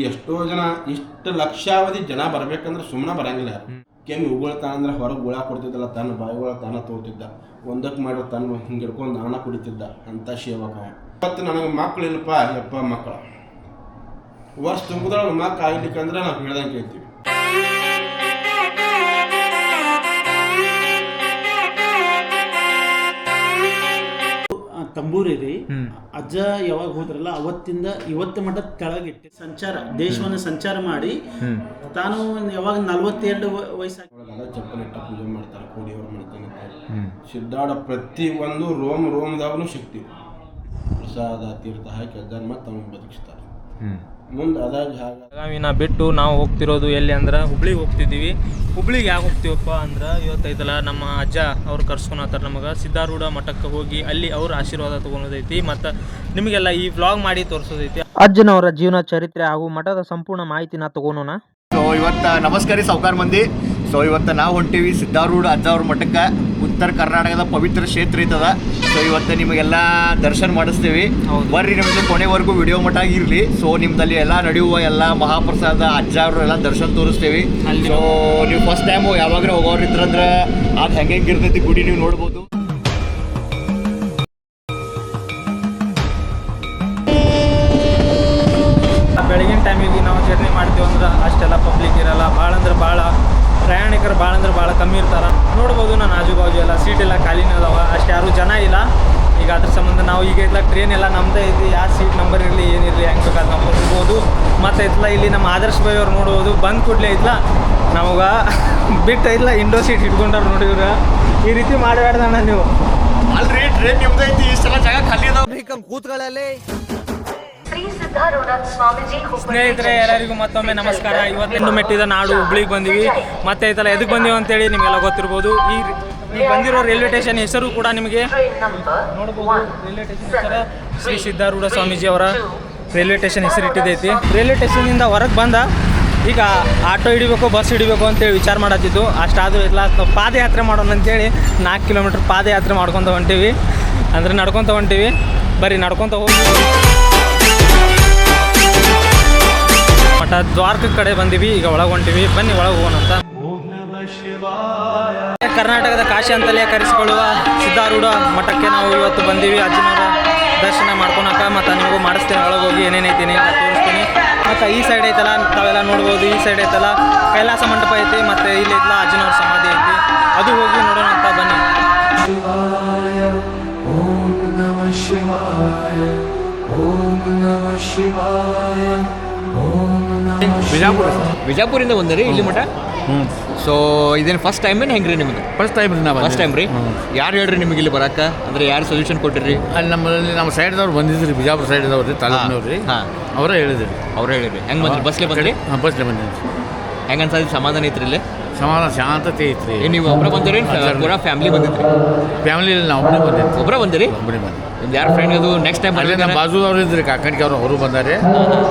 ಎಷ್ಟೋ ಜನ ಇಷ್ಟು ಲಕ್ಷಾವಧಿ ಜನ ಬರ್ಬೇಕಂದ್ರೆ ಸುಮ್ಮನೆ ಬರಂಗಿಲ್ಲ. ಕೆಮ್ಮಿ ಉಗುಳ್ತಾನ ಅಂದ್ರೆ ಹೊರಗೆ ಗುಳ ಕೊಡ್ತಿದ್ದಲ್ಲ, ತನ್ನ ಬಾಯಿಗಳ ತಾನ ತಗೋತಿದ್ದ, ಒಂದಕ್ಕೆ ಮಾಡಿ ತನ್ನ ಹಿಂಗೆ ಹಿಡ್ಕೊಂಡು ಹಣ ಕುಡಿತಿದ್ದ ಅಂತ ಸೇವಕ. ಇವತ್ತು ನನಗೆ ಮಕ್ಕಳು ಇಲ್ಲಪ್ಪ, ಯಪ್ಪ ಮಕ್ಕಳು ವರ್ಷ ತುಂಬಿದ್ರೊಳಗೆ ಮಕ್ಕಳು ಆಗ್ಲಿಕ್ಕಂದ್ರೆ ನಾವು ಹೇಳ್ದಂಗೆ ಕೇಳ್ತೀವಿ. ತಂಬೂರಿ ರೀ ಅಜ್ಜ ಯಾವಾಗ ಹೋದ್ರಲ್ಲ ಅವತ್ತಿಂದ ಇವತ್ತು ಮಟ್ಟ ಕೆಳಗಿಟ್ಟು ಸಂಚಾರ ದೇಶವನ್ನು ಸಂಚಾರ ಮಾಡಿ ತಾನು ಯಾವಾಗ 42 ವಯಸ್ಸಾಗಿ ಚಪ್ಪಲಿಟ್ಟ ಪೂಜೆ ಮಾಡ್ತಾರೆ, ಕೋಡಿಯವರು ಮಾಡ್ತಾನೆ. ಸಿದ್ಧಾಡ ಪ್ರತಿ ಒಂದು ರೋಮದಾಗೂ ಶಕ್ತಿ, ಪ್ರಸಾದ ತೀರ್ಥ ಹಾಕಿ ಅಜ್ಜನ ಮತ್ತೆ ಅವ್ನು ಬದುಕಿಸ್ತಾರೆ. ಮುಂದೆ ಬೆಳಗಾವಿನ ಬಿಟ್ಟು ನಾವು ಹೋಗ್ತಿರೋದು ಎಲ್ಲಿ ಅಂದ್ರೆ ಹುಬ್ಳಿಗೆ ಹೋಗ್ತಿದ್ದೀವಿ. ಹುಬ್ಳಿಗೆ ಯಾಕೆ ಹೋಗ್ತೀವಪ್ಪ ಅಂದ್ರೆ ಇವತ್ತೈತಲ್ಲ ನಮ್ಮ ಅಜ್ಜ ಅವ್ರು ಕರ್ಸ್ಕೊಳತ್ತಾರ ನಮಗೆ ಸಿದ್ಧಾರೂಢ ಮಠಕ್ಕೆ ಹೋಗಿ ಅಲ್ಲಿ ಅವ್ರ ಆಶೀರ್ವಾದ ತೊಗೊಳೋದೈತಿ ಮತ್ತು ನಿಮಗೆಲ್ಲ ಈ ವ್ಲಾಗ್ ಮಾಡಿ ತೋರಿಸೋದೈತಿ. ಅಜ್ಜನವರ ಜೀವನ ಚರಿತ್ರೆ ಹಾಗೂ ಮಠದ ಸಂಪೂರ್ಣ ಮಾಹಿತಿನ ತಗೊಳೋಣ. ಸೊ ಇವತ್ತು ನಮಸ್ಕಾರ ಸಾವುಕಾರ ಮಂದಿ. ಸೊ ಇವತ್ತು ನಾವು ಹೊಂಟೀವಿ ಸಿದ್ಧಾರೂಢ ಅಜ್ಜ ಅವ್ರ ಮಠಕ್ಕೆ. ಉತ್ತರ ಕರ್ನಾಟಕದ ಪವಿತ್ರ ಕ್ಷೇತ್ರ ಐತದ. ಸೊ ಇವತ್ತು ನಿಮಗೆಲ್ಲ ದರ್ಶನ ಮಾಡಿಸ್ತೀವಿ. ಬರ್ರಿ ನಿಮ್ದು ಕೊನೆವರೆಗೂ ವಿಡಿಯೋ ಮಠ ಇರಲಿ. ಸೊ ನಿಮ್ದಲ್ಲಿ ಎಲ್ಲ ನಡೆಯುವ ಎಲ್ಲ ಮಹಾಪ್ರಸಾದ ಅಜ್ಜ ಅವರು ಎಲ್ಲ ದರ್ಶನ ತೋರಿಸ್ತೀವಿ. ಸೊ ನೀವು ಫಸ್ಟ್ ಟೈಮ್ ಯಾವಾಗ್ರೆ ಹೋಗೋರು ಇದ್ರಂದ್ರೆ ಅದು ಹೆಂಗೆ ಇರ್ತೈತಿ ಗುಡಿ ನೀವು ನೋಡ್ಬೋದು. ಬೆಳಗಿನ ಟೈಮಿಗೆ ನಾವು ಜರ್ನಿ ಮಾಡ್ತೀವಿ ಅಂದ್ರೆ ಅಷ್ಟೆಲ್ಲ ಪಬ್ಲಿಕ್ ಇರಲ್ಲ, ಭಾಳ ಅಂದ್ರೆ ಭಾಳ ಪ್ರಯಾಣಿಕರು ಭಾಳ ಕಮ್ಮಿ ಇರ್ತಾರೆ. ನೋಡ್ಬೋದು ನಾನು ಆಜು ಬಾಜು ಎಲ್ಲ ಸೀಟ್ ಎಲ್ಲ ಖಾಲಿನೇ ಅದಾವ, ಅಷ್ಟು ಯಾರೂ ಜನ ಇಲ್ಲ. ಈಗ ಅದ್ರ ಸಂಬಂಧ ನಾವು ಈಗ ಇಲ್ಲ ಟ್ರೈನ್ ಎಲ್ಲ ನಮ್ಮದೇ ಐತಿ, ಯಾವ ಸೀಟ್ ನಂಬರ್ ಇರಲಿ ಏನಿರಲಿ ಹೆಂಗೆ ಬೇಕಾದ್ರೆ ನಾವು ಹೋಗ್ಬೋದು. ಮತ್ತು ಐತಲ್ಲ ಇಲ್ಲಿ ನಮ್ಮ ಆದರ್ಶ ಭಾಯಿ ಅವ್ರು ನೋಡ್ಬೋದು, ಬಂದು ಕೂಡಲೇ ಐತಲ್ಲ ನಮಗೆ ಬಿಟ್ಟು ಐತಲ್ಲ ಇಂಡೋ ಸೀಟ್ ಇಟ್ಕೊಂಡವ್ರು ನೋಡಿವ್ರ. ಈ ರೀತಿ ಮಾಡಬೇಡ್ದಣ್ಣ ನೀವು. ಅಲ್ರಿ ಟ್ರೈನ್ ನಿಮ್ದು ಐತಿ, ಇಷ್ಟೆಲ್ಲ ಜಾಗ ಖಾಲಿ ಅದಾವ, ಕೂತ್ಗಳಲ್ಲಿ. ಸ್ನೇಹಿತರೆ ಎಲ್ಲರಿಗೂ ಮತ್ತೊಮ್ಮೆ ನಮಸ್ಕಾರ. ಇವತ್ತಿನ ಮೆಟ್ಟಿದ ನಾಡು ಹುಬ್ಳಿಗೆ ಬಂದಿವಿ. ಮತ್ತೆ ಐತಲ್ಲ ಎದಕ್ಕೆ ಬಂದೀವಿ ಅಂತೇಳಿ ನಿಮಗೆಲ್ಲ ಗೊತ್ತಿರ್ಬೋದು. ಈ ಬಂದಿರೋ ರೈಲ್ವೆ ಸ್ಟೇಷನ್ ಹೆಸರು ಕೂಡ ನಿಮಗೆ ನೋಡ್ಬೋದು. ರೈಲ್ವೆ ಸ್ಟೇಷನ್ ಹೆಸರು ಶ್ರೀ ಸಿದ್ಧಾರೂಢ ಸ್ವಾಮೀಜಿ ಅವರ ರೈಲ್ವೆ ಸ್ಟೇಷನ್ ಹೆಸರು ಇಟ್ಟಿದ್ದೈತಿ. ರೈಲ್ವೆ ಸ್ಟೇಷನಿಂದ ಹೊರಗೆ ಬಂದ ಈಗ ಆಟೋ ಹಿಡಿಬೇಕು ಬಸ್ ಹಿಡಿಬೇಕು ಅಂತೇಳಿ ವಿಚಾರ ಮಾಡತ್ತಿದ್ದು. ಅಷ್ಟಾದರೂ ಇಲ್ಲ ಪಾದಯಾತ್ರೆ ಮಾಡೋಣ ಅಂತೇಳಿ 4 ಕಿಲೋಮೀಟ್ರ್ ಪಾದಯಾತ್ರೆ ಮಾಡ್ಕೊತ ಹೊಂಟೀವಿ, ಅಂದರೆ ನಡ್ಕೊತ ಹೊಂಟೀವಿ. ಬರೀ ನಡ್ಕೊತ ಹೋಗಿ ಮಠ ದ್ವಾರಕ ಕಡೆ ಬಂದೀವಿ. ಈಗ ಒಳಗೆ ಹೊಂಟೀವಿ, ಬನ್ನಿ ಒಳಗೆ ಹೋಗೋಣ ಅಂತ. ಕರ್ನಾಟಕದ ಕಾಶಿ ಅಂತಲೇ ಕರೆಸಿಕೊಳ್ಳುವ ಸಿದ್ಧಾರೂಢ ಮಠಕ್ಕೆ ನಾವು ಇವತ್ತು ಬಂದೀವಿ. ಅಜ್ಜನವರ ದರ್ಶನ ಮಾಡ್ಕೊಳಕ ಮತ್ತು ನಿಮಗೂ ಮಾಡಿಸ್ತೇನೆ. ಒಳಗೆ ಹೋಗಿ ಏನೇನೈತಿ ಏನೇನು ತೋರಿಸ್ತೀನಿ. ಮತ್ತು ಈ ಸೈಡ್ ಐತಲ್ಲ ತಾವೆಲ್ಲ ನೋಡ್ಬೋದು, ಈ ಸೈಡ್ ಐತಲ್ಲ ಕೈಲಾಸ ಮಂಟಪ ಐತಿ, ಮತ್ತು ಇಲ್ಲಿ ಐತಲ್ಲ ಅಜ್ಜನವ್ರ ಸಮಾಧಿ ಐತಿ, ಅದು ಹೋಗಿ ನೋಡೋಣ ಅಂತ ಬನ್ನಿ. ಬಿಜಾಪುರಿಂದ ಬಂದ್ರಿ ಇಲ್ಲಿ ಮಠ. ಸೊ ಇದೇನು ಫಸ್ಟ್ ಟೈಮ್ ಏನು ಹೆಂಗ್ರಿ ನಿಮ್ದು? ಫಸ್ಟ್ ಟೈಮ್ ರೀ. ನಾವು ಫಸ್ಟ್ ಟೈಮ್ ರೀ. ಯಾರು ಹೇಳ್ರಿ ನಿಮಗೆ ಇಲ್ಲಿ ಬರಕ್ಕೆ? ಅಂದರೆ ಯಾರು ಸೊಲ್ಯೂಷನ್ ಕೊಟ್ಟಿರಿ? ಅಲ್ಲಿ ನಮ್ಮ ಸೈಡ್ದವ್ರು ಬಂದಿದ್ರಿ, ಬಿಜಾಪುರ ಸೈಡ್ದವ್ರು ರೀ, ತಾಲೂಕಿನವ್ರು ರೀ. ಹಾಂ, ಅವರೇ ಹೇಳಿದ್ರಿ. ಅವ್ರು ಹೇಳಿರಿ. ಹೆಂಗೆ ಬಂದ್ರಿ? ಬಸ್ಲೇ ಬಂದ್ರಿ? ಹಾಂ, ಬಸ್ಲೇ ಬಂದಿದ್ರಿ. ಹೆಂಗೆ ಅನ್ಸತಿ? ಸಮಾಧಾನ ಐತ್ರಿ ಇಲ್ಲಿ? ಸಮಾಧಾನ ಶಾಂತತೆ ಐತ್ರಿ. ನೀವು ಒಬ್ಬರೇ ಬಂದಿರಿ ಪೂರಾ ಫ್ಯಾಮಿಲಿ ಬಂದಿದ್ರಿ? ಫ್ಯಾಮಿಲಿಯಲ್ಲಿ ನಾವು ಒಬ್ಬನೇ ಬಂದಿದ್ವಿ. ಒಬ್ಬರೇ ಬಂದಿರಿ? ಒಬ್ಬನೇ ಬಂದು. ನಿಮ್ದು ಯಾರು ಫ್ರೆಂಡ್ ಅದು ನೆಕ್ಸ್ಟ್ ಟೈಮ್ ಅಲ್ಲಿ ನಮ್ಮ ಬಾಜು ಅವ್ರು ಇದ್ರಿ, ಕಾಕಣಿಕೆ ಅವರು ಬಂದಾರೆ.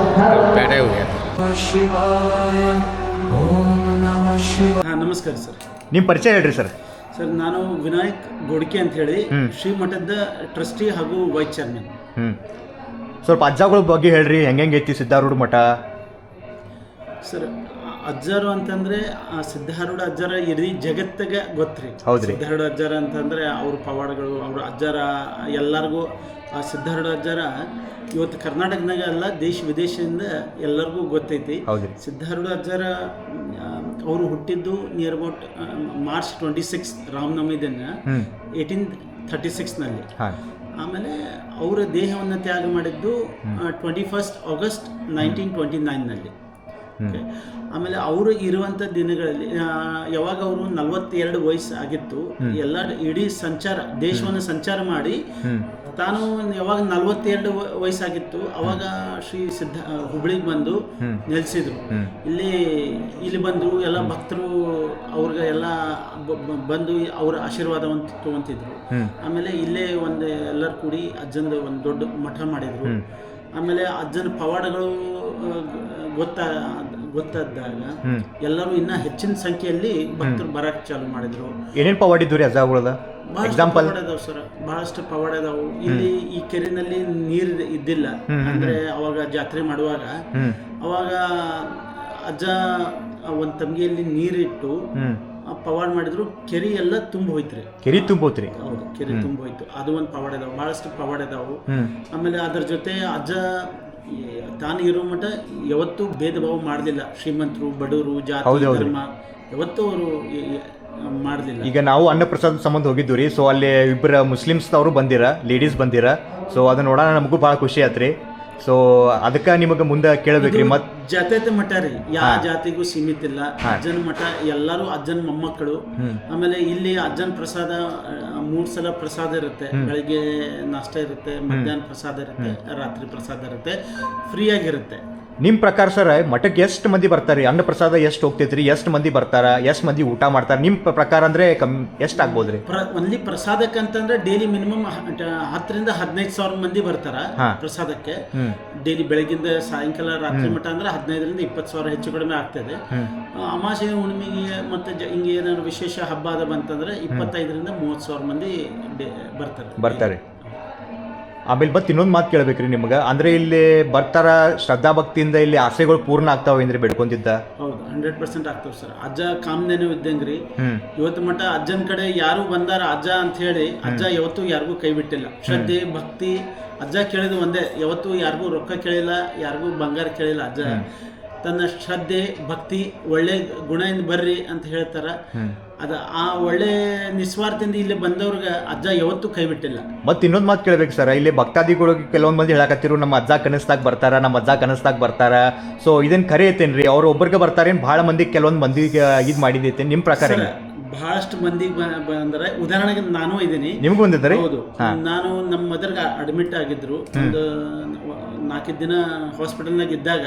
ಪೇಟೆ ಹೋಗ್ಯಾರ. ನಮಸ್ಕಾರ ಸರ್. ನಿಮ್ಮ ಪರಿಚಯ ಹೇಳ್ರಿ ಸರ್. ಸರ್ ನಾನು ವಿನಾಯಕ್ ಗೋಡ್ಕೆ ಅಂತ ಹೇಳಿ ಶ್ರೀ ಮಠದ ಟ್ರಸ್ಟಿ ಹಾಗೂ ವೈಸ್ ಚೇರ್ಮನ್. ಸ್ವಲ್ಪ ಅಜ್ಜಗಳ ಬಗ್ಗೆ ಹೇಳ್ರಿ, ಹೆಂಗೆ ಐತಿ ಸಿದ್ಧಾರೂಢ ಮಠ? ಸರ್ ಅಜ್ಜರು ಅಂತಂದ್ರೆ ಸಿದ್ಧಾರೂಢ ಅಜ್ಜರ ಇಡೀ ಜಗತ್ತಿಗೆ ಗೊತ್ತ್ರಿ. ಹೌದ್ರಿ. ಸಿದ್ಧಾರೂಢ ಅಜ್ಜರ ಅಂತಂದ್ರೆ ಅವ್ರ ಪವಾಡಗಳು, ಅವ್ರ ಅಜ್ಜರ ಎಲ್ಲರಿಗೂ ಆ ಸಿದ್ಧಾರೂಢ ಅಜ್ಜರ ಇವತ್ತು ಕರ್ನಾಟಕದಾಗ ಅಲ್ಲ ದೇಶ ವಿದೇಶದಿಂದ ಎಲ್ಲರಿಗೂ ಗೊತ್ತೈತಿ. ಸಿದ್ಧಾರೂಢ ಅಜ್ಜರ ಅವರು ಹುಟ್ಟಿದ್ದು ನಿಯರ್ ಅಬೌಟ್ ಮಾರ್ಚ್ 26 ರಾಮನವಮಿ ದಿನ 1836ನಲ್ಲಿ. ಆಮೇಲೆ ಅವರ ದೇಹವನ್ನು ತ್ಯಾಗ ಮಾಡಿದ್ದು 21 ಆಗಸ್ಟ್ 1929ನಲ್ಲಿ. ಆಮೇಲೆ ಅವರು ಇರುವಂಥ ದಿನಗಳಲ್ಲಿ ಯಾವಾಗ ಅವರು 42 ವಯಸ್ಸು ಆಗಿತ್ತು, ಎಲ್ಲ ಇಡೀ ದೇಶವನ್ನು ಸಂಚಾರ ಮಾಡಿ ತಾನು ಯಾವಾಗ 42 ವಯಸ್ಸಾಗಿತ್ತು ಅವಾಗ ಶ್ರೀ ಹುಬ್ಳಿಗೆ ಬಂದು ನೆಲೆಸಿದ್ರು. ಇಲ್ಲಿ ಬಂದು ಎಲ್ಲ ಭಕ್ತರು ಅವ್ರಿಗೆ ಎಲ್ಲ ಬಂದು ಅವ್ರ ಆಶೀರ್ವಾದವನ್ನು ತಗೊಂತಿದ್ರು. ಆಮೇಲೆ ಇಲ್ಲೇ ಎಲ್ಲರೂ ಕೂಡಿ ಅಜ್ಜಂದು ಒಂದು ದೊಡ್ಡ ಮಠ ಮಾಡಿದ್ರು. ಆಮೇಲೆ ಅಜ್ಜನ ಪವಾಡಗಳು ಗೊತ್ತಾದಾಗ ಎಲ್ಲರೂ ಇನ್ನ ಹೆಚ್ಚಿನ ಸಂಖ್ಯೆಯಲ್ಲಿ ಭಕ್ತರು ಬರಕ್ಕೆ ಚಾಲು ಮಾಡಿದ್ರು. ಏನೇನು ಪವಾಡಿದ್ರಿ ಅಜ್ಜಗಳದ? ಎಕ್ಸಾಂಪಲ್ ಅದಾವ ಸರ್, ಬಹಳಷ್ಟು ಪವಾಡ ಅದಾವು. ಇಲ್ಲಿ ಈ ಕೆರೆನಲ್ಲಿ ನೀರು ಇದ್ದಿಲ್ಲ ಅಂದ್ರೆ ಅವಾಗ ಜಾತ್ರೆ ಮಾಡುವಾಗ ಅವಾಗ ಅಜ್ಜ ಒಂದು ತಂಗಿಯಲ್ಲಿ ನೀರಿಟ್ಟು ಪವಾಡ ಮಾಡಿದ್ರು, ಕೆರೆ ಎಲ್ಲ ತುಂಬ ಹೋಯ್ತ್ರಿ. ಕೆರೆ ತುಂಬೋತ್ರಿ? ಹೌದು, ಕೆರೆ ತುಂಬ ಹೋಯ್ತು. ಅದು ಒಂದು ಪವಾಡ ಅದಾವ, ಬಹಳಷ್ಟು ಪವಾಡ ಅದಾವು. ಆಮೇಲೆ ಅದ್ರ ಜೊತೆ ಅಜ್ಜ ತಾನು ಇರೋ ಮಟ್ಟ ಯಾವತ್ತೂ ಭೇದ ಭಾವ ಮಾಡಲಿಲ್ಲ. ಶ್ರೀಮಂತರು, ಬಡವರು, ಜಾತಿ, ಧರ್ಮ ಯಾವತ್ತೂ ಅವರು ಮಾಡಲಿಲ್ಲ. ಈಗ ನಾವು ಅನ್ನಪ್ರಸಾದ ಸಂಬಂಧ ಹೋಗಿದ್ವಿ ರೀ. ಸೊ ಅಲ್ಲಿ ಇಬ್ಬರ ಮುಸ್ಲಿಮ್ಸ್ ಅವರು ಬಂದಿರ, ಲೇಡೀಸ್ ಬಂದಿರ. ಸೊ ಅದನ್ನ ನೋಡೋಣ ನಮಗೂ ಭಾಳ ಖುಷಿ ಆತ್ರಿ. ಸೊ ಅದಕ್ಕೆ ನಿಮಗೆ ಮುಂದೆ ಕೇಳಬೇಕ್ರಿ. ಮತ್ತೆ ಜಾತ್ಯತೆ ಮಠ ರೀ, ಯಾವ ಜಾತಿಗೂ ಸೀಮಿತ ಇಲ್ಲ. ಅಜ್ಜನ ಮಠ, ಎಲ್ಲರೂ ಅಜ್ಜನ ಮೊಮ್ಮಕ್ಕಳು. ಆಮೇಲೆ ಇಲ್ಲಿ ಅಜ್ಜನ ಪ್ರಸಾದ 3 ಸಲ ಪ್ರಸಾದ ಇರುತ್ತೆ. ಬೆಳಿಗ್ಗೆ ನಾಷ್ಟ ಇರುತ್ತೆ, ಮಧ್ಯಾಹ್ನ ಪ್ರಸಾದ ಇರುತ್ತೆ, ರಾತ್ರಿ ಪ್ರಸಾದ ಇರುತ್ತೆ, ಫ್ರೀ ಆಗಿರುತ್ತೆ. ನಿಮ್ಮ ಪ್ರಕಾರ ಸರ್ ಮಠಕ್ಕೆ ಎಷ್ಟು ಮಂದಿ ಬರ್ತಾರೆ? ಅನ್ನ ಪ್ರಸಾದ ಎಷ್ಟು ಹೋಗ್ತೈತ್ರಿ? ಎಷ್ಟು ಮಂದಿ ಬರ್ತಾರ? ಎಷ್ಟು ಮಂದಿ ಊಟ ಮಾಡ್ತಾರೆ ನಿಮ್ಮ ಪ್ರಕಾರ? ಅಂದ್ರೆ ಎಷ್ಟು ಆಗ್ಬೋದ್ರಿ? ಒನ್ಲಿ ಪ್ರಸಾದಕ್ಕಂತಂದ್ರೆ ಡೈಲಿ ಮಿನಿಮಮ್ 10 ರಿಂದ 15 ಸಾವಿರ ಮಂದಿ ಬರ್ತಾರ ಪ್ರಸಾದಕ್ಕೆ. ಡೈಲಿ ಬೆಳಗಿಂದ ಸಾಯಂಕಾಲ ರಾತ್ರಿ ಮಠ ಅಂದ್ರೆ 15 ರಿಂದ 20 ಸಾವಿರ ಹೆಚ್ಚು ಕಡಿಮೆ ಆಗ್ತದೆ. ಅಮಾವಾಸ್ಯೆ, ಹುಣ್ಣಿಮೆಗೆ ಮತ್ತೆ ಹಿಂಗೆ ಏನಾದ್ರು ವಿಶೇಷ ಹಬ್ಬ ಅದ ಬಂತಂದ್ರೆ 25 ರಿಂದ 30 ಸಾವಿರ ಮಂದಿ ಬರ್ತಾರೆ. ಆಮೇಲೆ ಮತ್ತೆ ಇನ್ನೊಂದು ಮಾತು ಕೇಳಬೇಕ್ರಿ ನಿಮ್ಗೆ. ಅಂದ್ರೆ ಇಲ್ಲಿ ಬರ್ತಾರ, ಶ್ರದ್ಧಾ ಭಕ್ತಿಯಿಂದ ಇಲ್ಲಿ ಆಸೆಗಳು ಪೂರ್ಣ ಆಗ್ತಾವೇನ್ರಿ ಬೆಳ್ಕೊಂತಿದ್ದ? ಹೌದು, 100% ಆಗ್ತಾವ ಸರ್. ಅಜ್ಜ ಕಾಮನೇನು ಇದ್ದಂಗ್ರಿ. ಇವತ್ತು ಮಟ್ಟ ಅಜ್ಜನ ಕಡೆ ಯಾರು ಬಂದಾರ ಅಜ್ಜ ಅಂತ ಹೇಳಿ ಅಜ್ಜ ಯಾವತ್ತೂ ಯಾರಿಗೂ ಕೈ ಬಿಟ್ಟಿಲ್ಲ. ಶ್ರದ್ಧೆ ಭಕ್ತಿ ಅಜ್ಜ ಕೇಳಿದ ಒಂದೇ, ಯಾವತ್ತೂ ಯಾರಿಗೂ ರೊಕ್ಕ ಕೇಳಿಲ್ಲ, ಯಾರಿಗೂ ಬಂಗಾರ ಕೇಳಿಲ್ಲ. ಅಜ್ಜ ತನ್ನ ಶ್ರದ್ಧೆ ಭಕ್ತಿ ಒಳ್ಳೆ ಗುಣದಿಂದ ಬರ್ರಿ ಅಂತ ಹೇಳ್ತಾರ. ಆ ಒಳ್ಳೆ ನಿಸ್ವಾರ್ಥದಿಂದ ಇಲ್ಲಿ ಬಂದವ್ರಿಗೆ ಅಜ್ಜ ಯಾವತ್ತೂ ಕೈ ಬಿಟ್ಟಿಲ್ಲ. ಮತ್ತೆ ಇನ್ನೊಂದು ಮಾತು ಕೇಳ್ಬೇಕು ಸರ್, ಇಲ್ಲಿ ಭಕ್ತಾದಿಗಳಿಗೆ ಕೆಲವೊಂದು ಮಂದಿ ಹೇಳಕತ್ತಿರು ನಮ್ಮ ಅಜ್ಜ ಕನಸ್ದಾಗ ಬರ್ತಾರ. ಸೊ ಇದನ್ ಖರೆ ಐತೇನ್ರಿ? ಅವ್ರು ಒಬ್ಬರಿಗೆ ಬರ್ತಾರೇನು ಭಾಳ ಮಂದಿ ಕೆಲವೊಂದು ಮಂದಿಗೆ ಇದು ಮಾಡಿದೈತೆ ನಿಮ್ಮ ಪ್ರಕಾರ? ಬಹಳಷ್ಟು ಮಂದಿಗೆ ಬಂದರೆ, ಉದಾಹರಣೆಗೆ ನಾನು ಇದ್ದೀನಿ. ನಿಮ್ಗೆ ಬಂದಿದ್ದಾರೆ? ಹೌದು, ನಾನು ನಮ್ಮ ಮದರ್ಗೆ ಅಡ್ಮಿಟ್ ಆಗಿದ್ರು. ಒಂದು 4 ದಿನ ಹಾಸ್ಪಿಟಲ್ನಾಗ ಇದ್ದಾಗ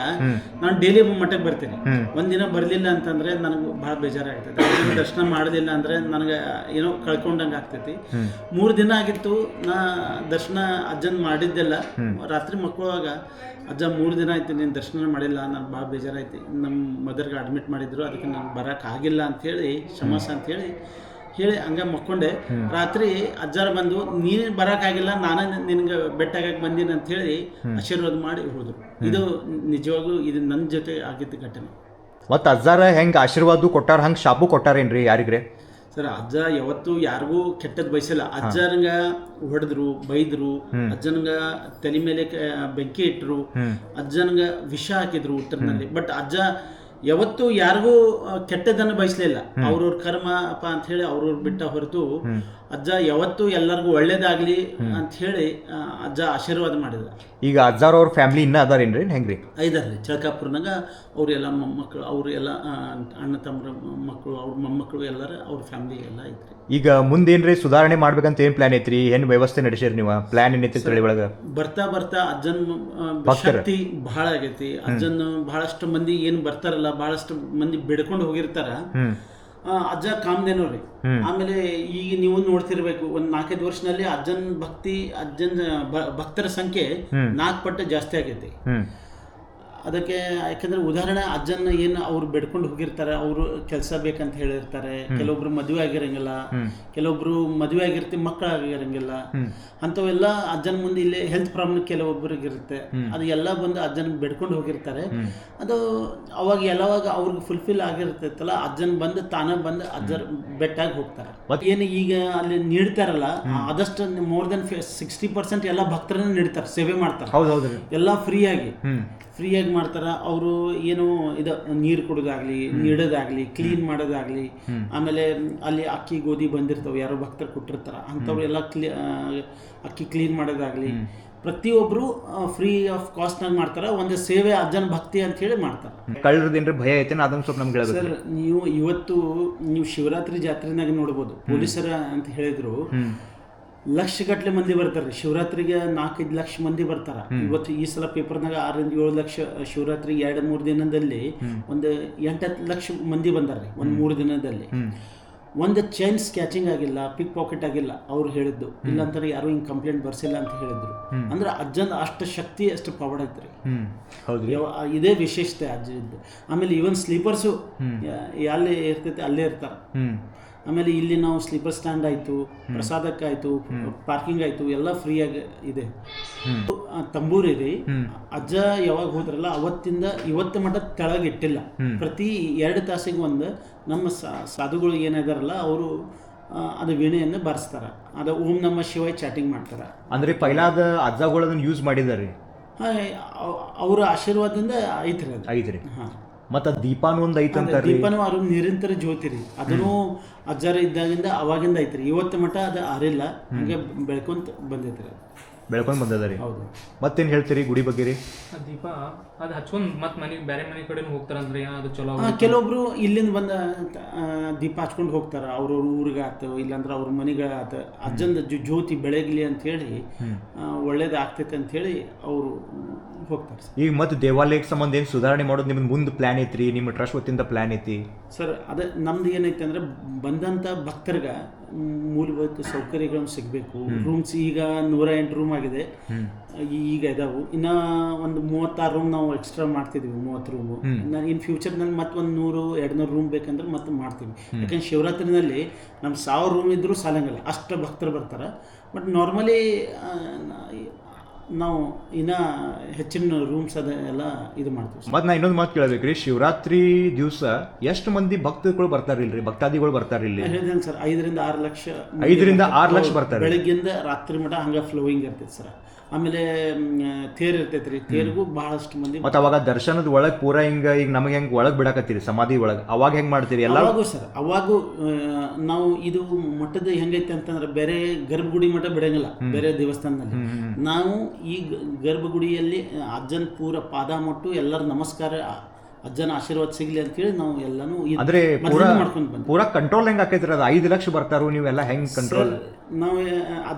ನಾನು ಡೈಲಿ ಮಠಕ್ಕೆ ಬರ್ತೀನಿ. ಒಂದಿನ ಬರಲಿಲ್ಲ ಅಂತಂದ್ರೆ ನನಗೆ ಭಾಳ ಬೇಜಾರಾಗ್ತೈತಿ. ದರ್ಶನ ಮಾಡಲಿಲ್ಲ ಅಂದ್ರೆ ನನಗೆ ಏನೋ ಕಳ್ಕೊಂಡಂಗೆ ಆಗ್ತೈತಿ. 3 ದಿನ ಆಗಿತ್ತು ನಾ ದರ್ಶನ ಅಜ್ಜನ್ ಮಾಡಿದ್ದೆಲ್ಲ. ರಾತ್ರಿ ಮಕ್ಕಳುವಾಗ ಅಜ್ಜ 3 ದಿನ ಆಯ್ತು ನೀನು ದರ್ಶನ ಮಾಡಿಲ್ಲ, ನನಗೆ ಭಾಳ ಬೇಜಾರಾಯ್ತು. ನಮ್ಮ ಮದರ್ಗೆ ಅಡ್ಮಿಟ್ ಮಾಡಿದ್ರು, ಅದಕ್ಕೆ ನಾನು ಬರೋಕ್ಕಾಗಿಲ್ಲ ಅಂಥೇಳಿ ಕ್ಷಮಸ ಅಂಥೇಳಿ ಹಂಗೆ ಮಕ್ಕೊಂಡೆ. ರಾತ್ರಿ ಅಜ್ಜಾರ ಬಂದು ನೀನು ಬರೋಕ್ಕಾಗಿಲ್ಲ, ನಾನೇ ನಿನಗೆ ಬೆಟ್ಟಾಗಕ್ಕೆ ಬಂದೀನಿ ಅಂಥೇಳಿ ಆಶೀರ್ವಾದ ಮಾಡಿ ಹೋದ್ರು. ಇದು ನಿಜವಾಗೂ ಇದು ನನ್ನ ಜೊತೆ ಆಗಿದ್ದ ಘಟನೆ. ಮತ್ತು ಅಜ್ಜಾರ ಹೆಂಗೆ ಆಶೀರ್ವಾದ ಕೊಟ್ಟಾರ, ಹಂಗೆ ಶಾಪು ಕೊಟ್ಟಾರೇನ್ರಿ ಯಾರಿಗ್ರೆ? ಸರ್, ಅಜ್ಜ ಯಾವತ್ತೂ ಯಾರಿಗೂ ಕೆಟ್ಟದ್ದು ಬಯಸಿಲ್ಲ. ಅಜ್ಜನಗ ಹೊಡೆದ್ರು, ಬೈದ್ರು, ಅಜ್ಜನಗ ತಲೆ ಮೇಲೆ ಬೆಂಕಿ ಇಟ್ಟರು, ಅಜ್ಜನಗ ವಿಷ ಹಾಕಿದ್ರು ಊಟದಲ್ಲಿ. ಬಟ್ ಅಜ್ಜ ಯಾವತ್ತೂ ಯಾರಿಗೂ ಕೆಟ್ಟದನ್ನು ಬಯಸಲಿಲ್ಲ. ಅವ್ರವ್ರ ಕರ್ಮಪ್ಪ ಅಂತ ಹೇಳಿ ಅವ್ರವ್ರ ಬಿಟ್ಟ ಹೊರತು ಅಜ್ಜ ಯಾವತ್ತೂ ಎಲ್ಲರಿಗೂ ಒಳ್ಳೇದಾಗ್ಲಿ ಅಂತ ಹೇಳಿ ಅಜ್ಜ ಆಶೀರ್ವಾದ ಮಾಡಿದ. ಈಗ ಅಜ್ಜಾರವ್ರ ಫ್ಯಾಮಿಲಿ ಇನ್ನೂ ಅದಾರೇನ್ರಿ ಹೆಂಗ್ರಿ? ಐದಾರ್ರಿ. ಚಳಕಾಪುರ್ನಾಗ ಅವರೆಲ್ಲ ಮೊಮ್ಮಕ್ಕಳು, ಅವ್ರು ಎಲ್ಲ ಅಣ್ಣ ತಮ್ಮರ ಮಕ್ಕಳು, ಅವ್ರ ಮೊಮ್ಮಕ್ಕಳು ಎಲ್ಲರ ಅವ್ರ ಫ್ಯಾಮಿಲಿ ಎಲ್ಲ ಐತ್ರಿ. ಈಗ ಮುಂದೇನ್ರಿ ಸುಧಾರಣೆ ಮಾಡ್ಬೇಕಂತ ಏನು ಪ್ಲಾನ್ ಐತ್ರಿ? ಏನು ವ್ಯವಸ್ಥೆ ನಡೆಸಿರಿ ನೀವು? ಪ್ಲಾನ್ ಏನೈತಿ ತಳಿ ಒಳಗೆ? ಬರ್ತಾ ಅಜ್ಜನ ಶಕ್ತಿ ಬಹಳ ಆಗೈತಿ. ಅಜ್ಜನ ಬಹಳಷ್ಟು ಮಂದಿ ಏನು ಬರ್ತಾರಲ್ಲ, ಬಹಳಷ್ಟು ಮಂದಿ ಬೆಡ್ಕೊಂಡು ಹೋಗಿರ್ತಾರ. ಅಜ್ಜ ಕಾಮದೇನವ್ರಿ. ಆಮೇಲೆ ಈಗ ನೀವು ನೋಡ್ತಿರ್ಬೇಕು, ಒಂದು 4-5 ವರ್ಷದಲ್ಲಿ ಅಜ್ಜನ ಭಕ್ತರ ಸಂಖ್ಯೆ 4 ಪಟ್ಟು ಜಾಸ್ತಿ ಆಗೈತಿ. ಅದಕ್ಕೆ ಯಾಕಂದ್ರೆ ಉದಾಹರಣೆ ಅಜ್ಜನ ಏನು ಅವ್ರು ಬೆಡ್ಕೊಂಡು ಹೋಗಿರ್ತಾರೆ, ಅವರು ಕೆಲಸ ಬೇಕಂತ ಹೇಳಿರ್ತಾರೆ. ಕೆಲವೊಬ್ರು ಮದುವೆ ಆಗಿರಂಗಿಲ್ಲ, ಕೆಲವೊಬ್ರು ಮದುವೆ ಆಗಿರ್ತೀವಿ ಮಕ್ಕಳಾಗಿರಂಗಿಲ್ಲ. ಅಂಥವೆಲ್ಲ ಅಜ್ಜನ ಮುಂದೆ ಇಲ್ಲೇ ಹೆಲ್ತ್ ಪ್ರಾಬ್ಲಮ್ ಕೆಲವೊಬ್ಬರಿಗೆ ಇರುತ್ತೆ. ಅದು ಎಲ್ಲ ಬಂದು ಅಜ್ಜನ ಬೆಡ್ಕೊಂಡು ಹೋಗಿರ್ತಾರೆ. ಅದು ಅವಾಗ ಎಲ್ಲವಾಗ ಅವ್ರಿಗೆ ಫುಲ್ಫಿಲ್ ಆಗಿರ್ತೈತಲ್ಲ, ಅಜ್ಜನ ಬಂದು ತಾನೇ ಬಂದು ಅಜ್ಜರ ಬೆಟ್ಟಾಗಿ ಹೋಗ್ತಾರೆ. ಏನು ಈಗ ಅಲ್ಲಿ ನೀಡ್ತಾರಲ್ಲ, ಆದಷ್ಟು ಮೋರ್ ದೆನ್ 60% ಎಲ್ಲ ಭಕ್ತರನ್ನ ನೀಡ್ತಾರೆ, ಸೇವೆ ಮಾಡ್ತಾರೆ. ಎಲ್ಲ ಫ್ರೀಯಾಗಿ ಮಾಡ್ತಾರ. ಅವರು ಏನು ಇದು ನೀರು ಕೊಡೋದಾಗ್ಲಿ, ನೀಡೋದಾಗ್ಲಿ, ಕ್ಲೀನ್ ಮಾಡೋದಾಗ್ಲಿ, ಆಮೇಲೆ ಅಲ್ಲಿ ಅಕ್ಕಿ ಗೋಧಿ ಬಂದಿರ್ತಾವೆ, ಯಾರೋ ಭಕ್ತರು ಕೊಟ್ಟಿರ್ತಾರ, ಅಂಥವ್ರು ಎಲ್ಲ ಅಕ್ಕಿ ಕ್ಲೀನ್ ಮಾಡೋದಾಗ್ಲಿ, ಪ್ರತಿಯೊಬ್ಬರು ಫ್ರೀ ಆಫ್ ಕಾಸ್ಟ್ನಾಗ ಮಾಡ್ತಾರೆ. ಒಂದು ಸೇವೆ ಅಜ್ಜನ ಭಕ್ತಿ ಅಂತ ಹೇಳಿ ಮಾಡ್ತಾರೆ. ಕಳ್ಳರದೇನ್ರಿ ಭಯ ಐತೆ ಅದನ್ನ ಸ್ವಲ್ಪ ನಮ್ಗೆ ಹೇಳಿ ಸರ್. ನೀವು ಶಿವರಾತ್ರಿ ಜಾತ್ರೆನಾಗ ನೋಡ್ಬೋದು, ಪೊಲೀಸರ ಅಂತ ಹೇಳಿದ್ರು ಲಕ್ಷಗಟ್ಟಲೆ ಮಂದಿ ಬರ್ತಾರೆ ಶಿವರಾತ್ರಿಗೆ. 4-5 ಲಕ್ಷ ಮಂದಿ ಬರ್ತಾರ. ಇವತ್ತು ಈ ಸಲ ಪೇಪರ್ನಾಗ 6-7 ಲಕ್ಷ ಶಿವರಾತ್ರಿ 2-3 ದಿನದಲ್ಲಿ ಒಂದು 8-10 ಲಕ್ಷ ಮಂದಿ ಬಂದಾರ್ರಿ ಒಂದು 3 ದಿನದಲ್ಲಿ. ಒಂದು ಚೈನ್ ಸ್ಕ್ಯಾಚಿಂಗ್ ಆಗಿಲ್ಲ, ಪಿಕ್ ಪಾಕೆಟ್ ಆಗಿಲ್ಲ ಅವ್ರು ಹೇಳಿದ್ದು. ಇಲ್ಲಾಂತಾರೆ ಯಾರು ಹಿಂಗೆ ಕಂಪ್ಲೇಂಟ್ ಬರ್ಸಿಲ್ಲ ಅಂತ ಹೇಳಿದ್ರು. ಅಂದ್ರೆ ಅಜ್ಜನ ಅಷ್ಟು ಶಕ್ತಿ, ಅಷ್ಟು ಪವರ್ ಐತ್ರಿ. ಇದೇ ವಿಶೇಷತೆ ಅಜ್ಜ ಇದ್ದು. ಆಮೇಲೆ ಈವನ್ ಸ್ಲೀಪರ್ಸು ಎಲ್ಲಿ ಇರ್ತೈತೆ ಅಲ್ಲೇ ಇರ್ತಾರ. ಆಮೇಲೆ ಇಲ್ಲಿ ನಾವು ಸ್ಲೀಪರ್ ಸ್ಟ್ಯಾಂಡ್ ಆಯಿತು, ಪ್ರಸಾದಕ್ಕಾಯಿತು, ಪಾರ್ಕಿಂಗ್ ಆಯಿತು, ಎಲ್ಲ ಫ್ರೀಯಾಗಿ ಇದೆ. ತಂಬೂರಿ ರೀ, ಅಜ್ಜ ಯಾವಾಗ ಹೋದ್ರಲ್ಲ ಅವತ್ತಿಂದ ಇವತ್ತು ಮಟ್ಟ ತೆಳಗೆ ಇಟ್ಟಿಲ್ಲ. ಪ್ರತಿ 2 ತಾಸಿಗೆ ಒಂದು ನಮ್ಮ ಸಾಧುಗಳು ಏನಿದಾರಲ್ಲ ಅವರು ಅದು ವೀಣೆಯನ್ನು ಬಾರಿಸ್ತಾರೆ. ಅದು ಓಂ ನಮ ಶಿವಾಯ ಚಾಟಿಂಗ್ ಮಾಡ್ತಾರೆ. ಅಂದ್ರೆ ಪೈಲಾದ ಅಜ್ಜಗಳು ಅದನ್ನ ಯೂಸ್ ಮಾಡಿದಾರೆ. ಅವರ ಆಶೀರ್ವಾದದಿಂದ ಐತ್ರಿ ಅದು. ಐತ್ರಿ. ಹಾಂ, ಮತ್ತು ದೀಪಾನು ಒಂದು ಐತಂತ. ದೀಪನೂ ಅವ್ರ ನಿರಂತರ ಜ್ಯೋತಿ ರೀ, ಅದನ್ನು ಅಜ್ಜಾರ ಇದ್ದಾಗಿಂದ ಅವಾಗಿಂದ ಐತ್ರಿ. ಇವತ್ತು ಮಟ್ಟ ಅದು ಆರಿಲ್ಲ, ಹಂಗೆ ಬೆಳ್ಕೊಂತ ಬಂದೈತ್ರಿ, ಬೆಳ್ಕೊಂಡು ಬಂದದ ರೀ. ಹೌದು. ಮತ್ತೇನು ಹೇಳ್ತೀರಿ ಗುಡಿ ಬಗ್ಗೆ ರೀ? ದೀಪ ಅದು ಹಚ್ಕೊಂಡು ಮತ್ತೆ ಮನೆಗೆ ಬೇರೆ ಮನೆ ಕಡೆ ಹೋಗ್ತಾರಂದ್ರೆ ಅದು ಚಲೋ. ಕೆಲವೊಬ್ರು ಇಲ್ಲಿಂದ ಬಂದ ದೀಪ ಹಚ್ಕೊಂಡು ಹೋಗ್ತಾರ, ಅವ್ರವ್ರ ಊರಿಗೆ ಆತು, ಇಲ್ಲಾಂದ್ರೆ ಅವ್ರ ಮನೆಗೆ ಆತ. ಅಜ್ಜಂದ ಜ್ಯೋತಿ ಬೆಳಗ್ಲಿ ಅಂತ ಹೇಳಿ ಒಳ್ಳೇದು ಆಗ್ತೈತೆ ಅಂತ ಹೇಳಿ ಅವರು ಹೋಗ್ತಾರೆ. ಈಗ ಮತ್ತೆ ದೇವಾಲಯಕ್ಕೆ ಸಂಬಂಧ ಏನು ಸುಧಾರಣೆ ಮಾಡೋದು ನಿಮ್ದು ಮುಂದೆ ಪ್ಲಾನ್ ಐತ್ರಿ? ನಿಮ್ಮ ಟ್ರಸ್ಟ್ ವತಿಯಿಂದ ಪ್ಲಾನ್ ಐತಿ ಸರ್? ಅದೇ ನಮ್ದು ಏನೈತೆ ಅಂದ್ರೆ ಬಂದಂಥ ಭಕ್ತರಿಗೆ ಮೂಲಭೂತ ಸೌಕರ್ಯಗಳನ್ನು ಸಿಗಬೇಕು. ರೂಮ್ಸ್ ಈಗ 108 ರೂಮ್ ಆಗಿದೆ, ಈಗ ಇದಾವು. ಇನ್ನು ಒಂದು 36 ರೂಮ್ ನಾವು ಎಕ್ಸ್ಟ್ರಾ ಮಾಡ್ತಿದ್ವಿ, 30 ರೂಮು. ಇನ್ ಫ್ಯೂಚರ್ನಲ್ಲಿ ಮತ್ತೆ ಒಂದು 100-200 ರೂಮ್ ಬೇಕಂದ್ರೆ ಮತ್ತೆ ಮಾಡ್ತೀವಿ. ಯಾಕಂದ್ರೆ ಶಿವರಾತ್ರಿನಲ್ಲಿ ನಮ್ಮ 1000 ರೂಮ್ ಇದ್ರೂ ಸಾಲಂಗಿಲ್ಲ, ಅಷ್ಟು ಭಕ್ತರು ಬರ್ತಾರೆ. ಬಟ್ ನಾರ್ಮಲಿ ನಾವು ಇನ್ನೂ ಹೆಚ್ಚಿನ ರೂಮ್ಸ್ ಅದ ಎಲ್ಲ ಇದು ಮಾಡ್ತೀವಿ. ಮತ್ತು ನಾ ಇನ್ನೊಂದು ಮಾತು ಕೇಳಬೇಕ್ರಿ, ಶಿವರಾತ್ರಿ ದಿವಸ ಎಷ್ಟು ಮಂದಿ ಭಕ್ತಗಳು ಬರ್ತಾರಿಲ್ರಿ, ಭಕ್ತಾದಿಗಳು ಬರ್ತಾರಿಲ್ಲಿ? ಹೇಳಿದ್ದೇನೆ ಸರ್, 5-6 ಲಕ್ಷ. 5-6 ಲಕ್ಷ ಬರ್ತಾರೆ. ಬೆಳಗ್ಗಿಂದ ರಾತ್ರಿ ಮಠ ಹಂಗೆ ಫ್ಲೋಯಿಂಗ್ ಇರ್ತೈತೆ ಸರ್. ಆಮೇಲೆ ತೇರು ಇರ್ತೈತೆ ರೀ, ತೇರಿಗೂ ಬಹಳಷ್ಟು ಮಂದಿ. ಮತ್ತು ಅವಾಗ ದರ್ಶನದ ಒಳಗೆ ಪೂರ ಹಿಂಗೆ ಈಗ ನಮಗೆ ಹೆಂಗೆ ಒಳಗೆ ಬಿಡಕತ್ತೀರಿ ಸಮಾಧಿ ಒಳಗೆ, ಅವಾಗ ಹೆಂಗೆ ಮಾಡ್ತೀರಿ? ಅವಾಗೂ ಸರ್, ಅವಾಗೂ ನಾವು ಇದು ಮಠದ ಹೆಂಗೈತೆ ಅಂತಂದ್ರೆ ಬೇರೆ ಗರ್ಭಗುಡಿ ಮಠ ಬಿಡಂಗಿಲ್ಲ, ಬೇರೆ ದೇವಸ್ಥಾನದಲ್ಲಿ. ನಾವು ಈ ಗರ್ಭಗುಡಿಯಲ್ಲಿ ಅಜ್ಜನ ಪೂರ ಪಾದ ಮಟ್ಟು ಎಲ್ಲರೂ ನಮಸ್ಕಾರ, ಅಜ್ಜನ ಆಶೀರ್ವಾದ ಸಿಗ್ಲಿ ಅಂತೇಳಿ ನಾವು ಎಲ್ಲಾನು ಅಂದ್ರೆ ಮಾಡ್ಕೊಂಡು ಬಂದ್ವಿ. ಪೂರಾ ಕಂಟ್ರೋಲ್ ಹೆಂಗೆ ಆಕೈತ್ರಿ? ಅದು 5 ಲಕ್ಷ ಬರ್ತಾರೋ ನೀವೆಲ್ಲ ಹೆಂಗೆ ಕಂಟ್ರೋಲ್? ನಾವು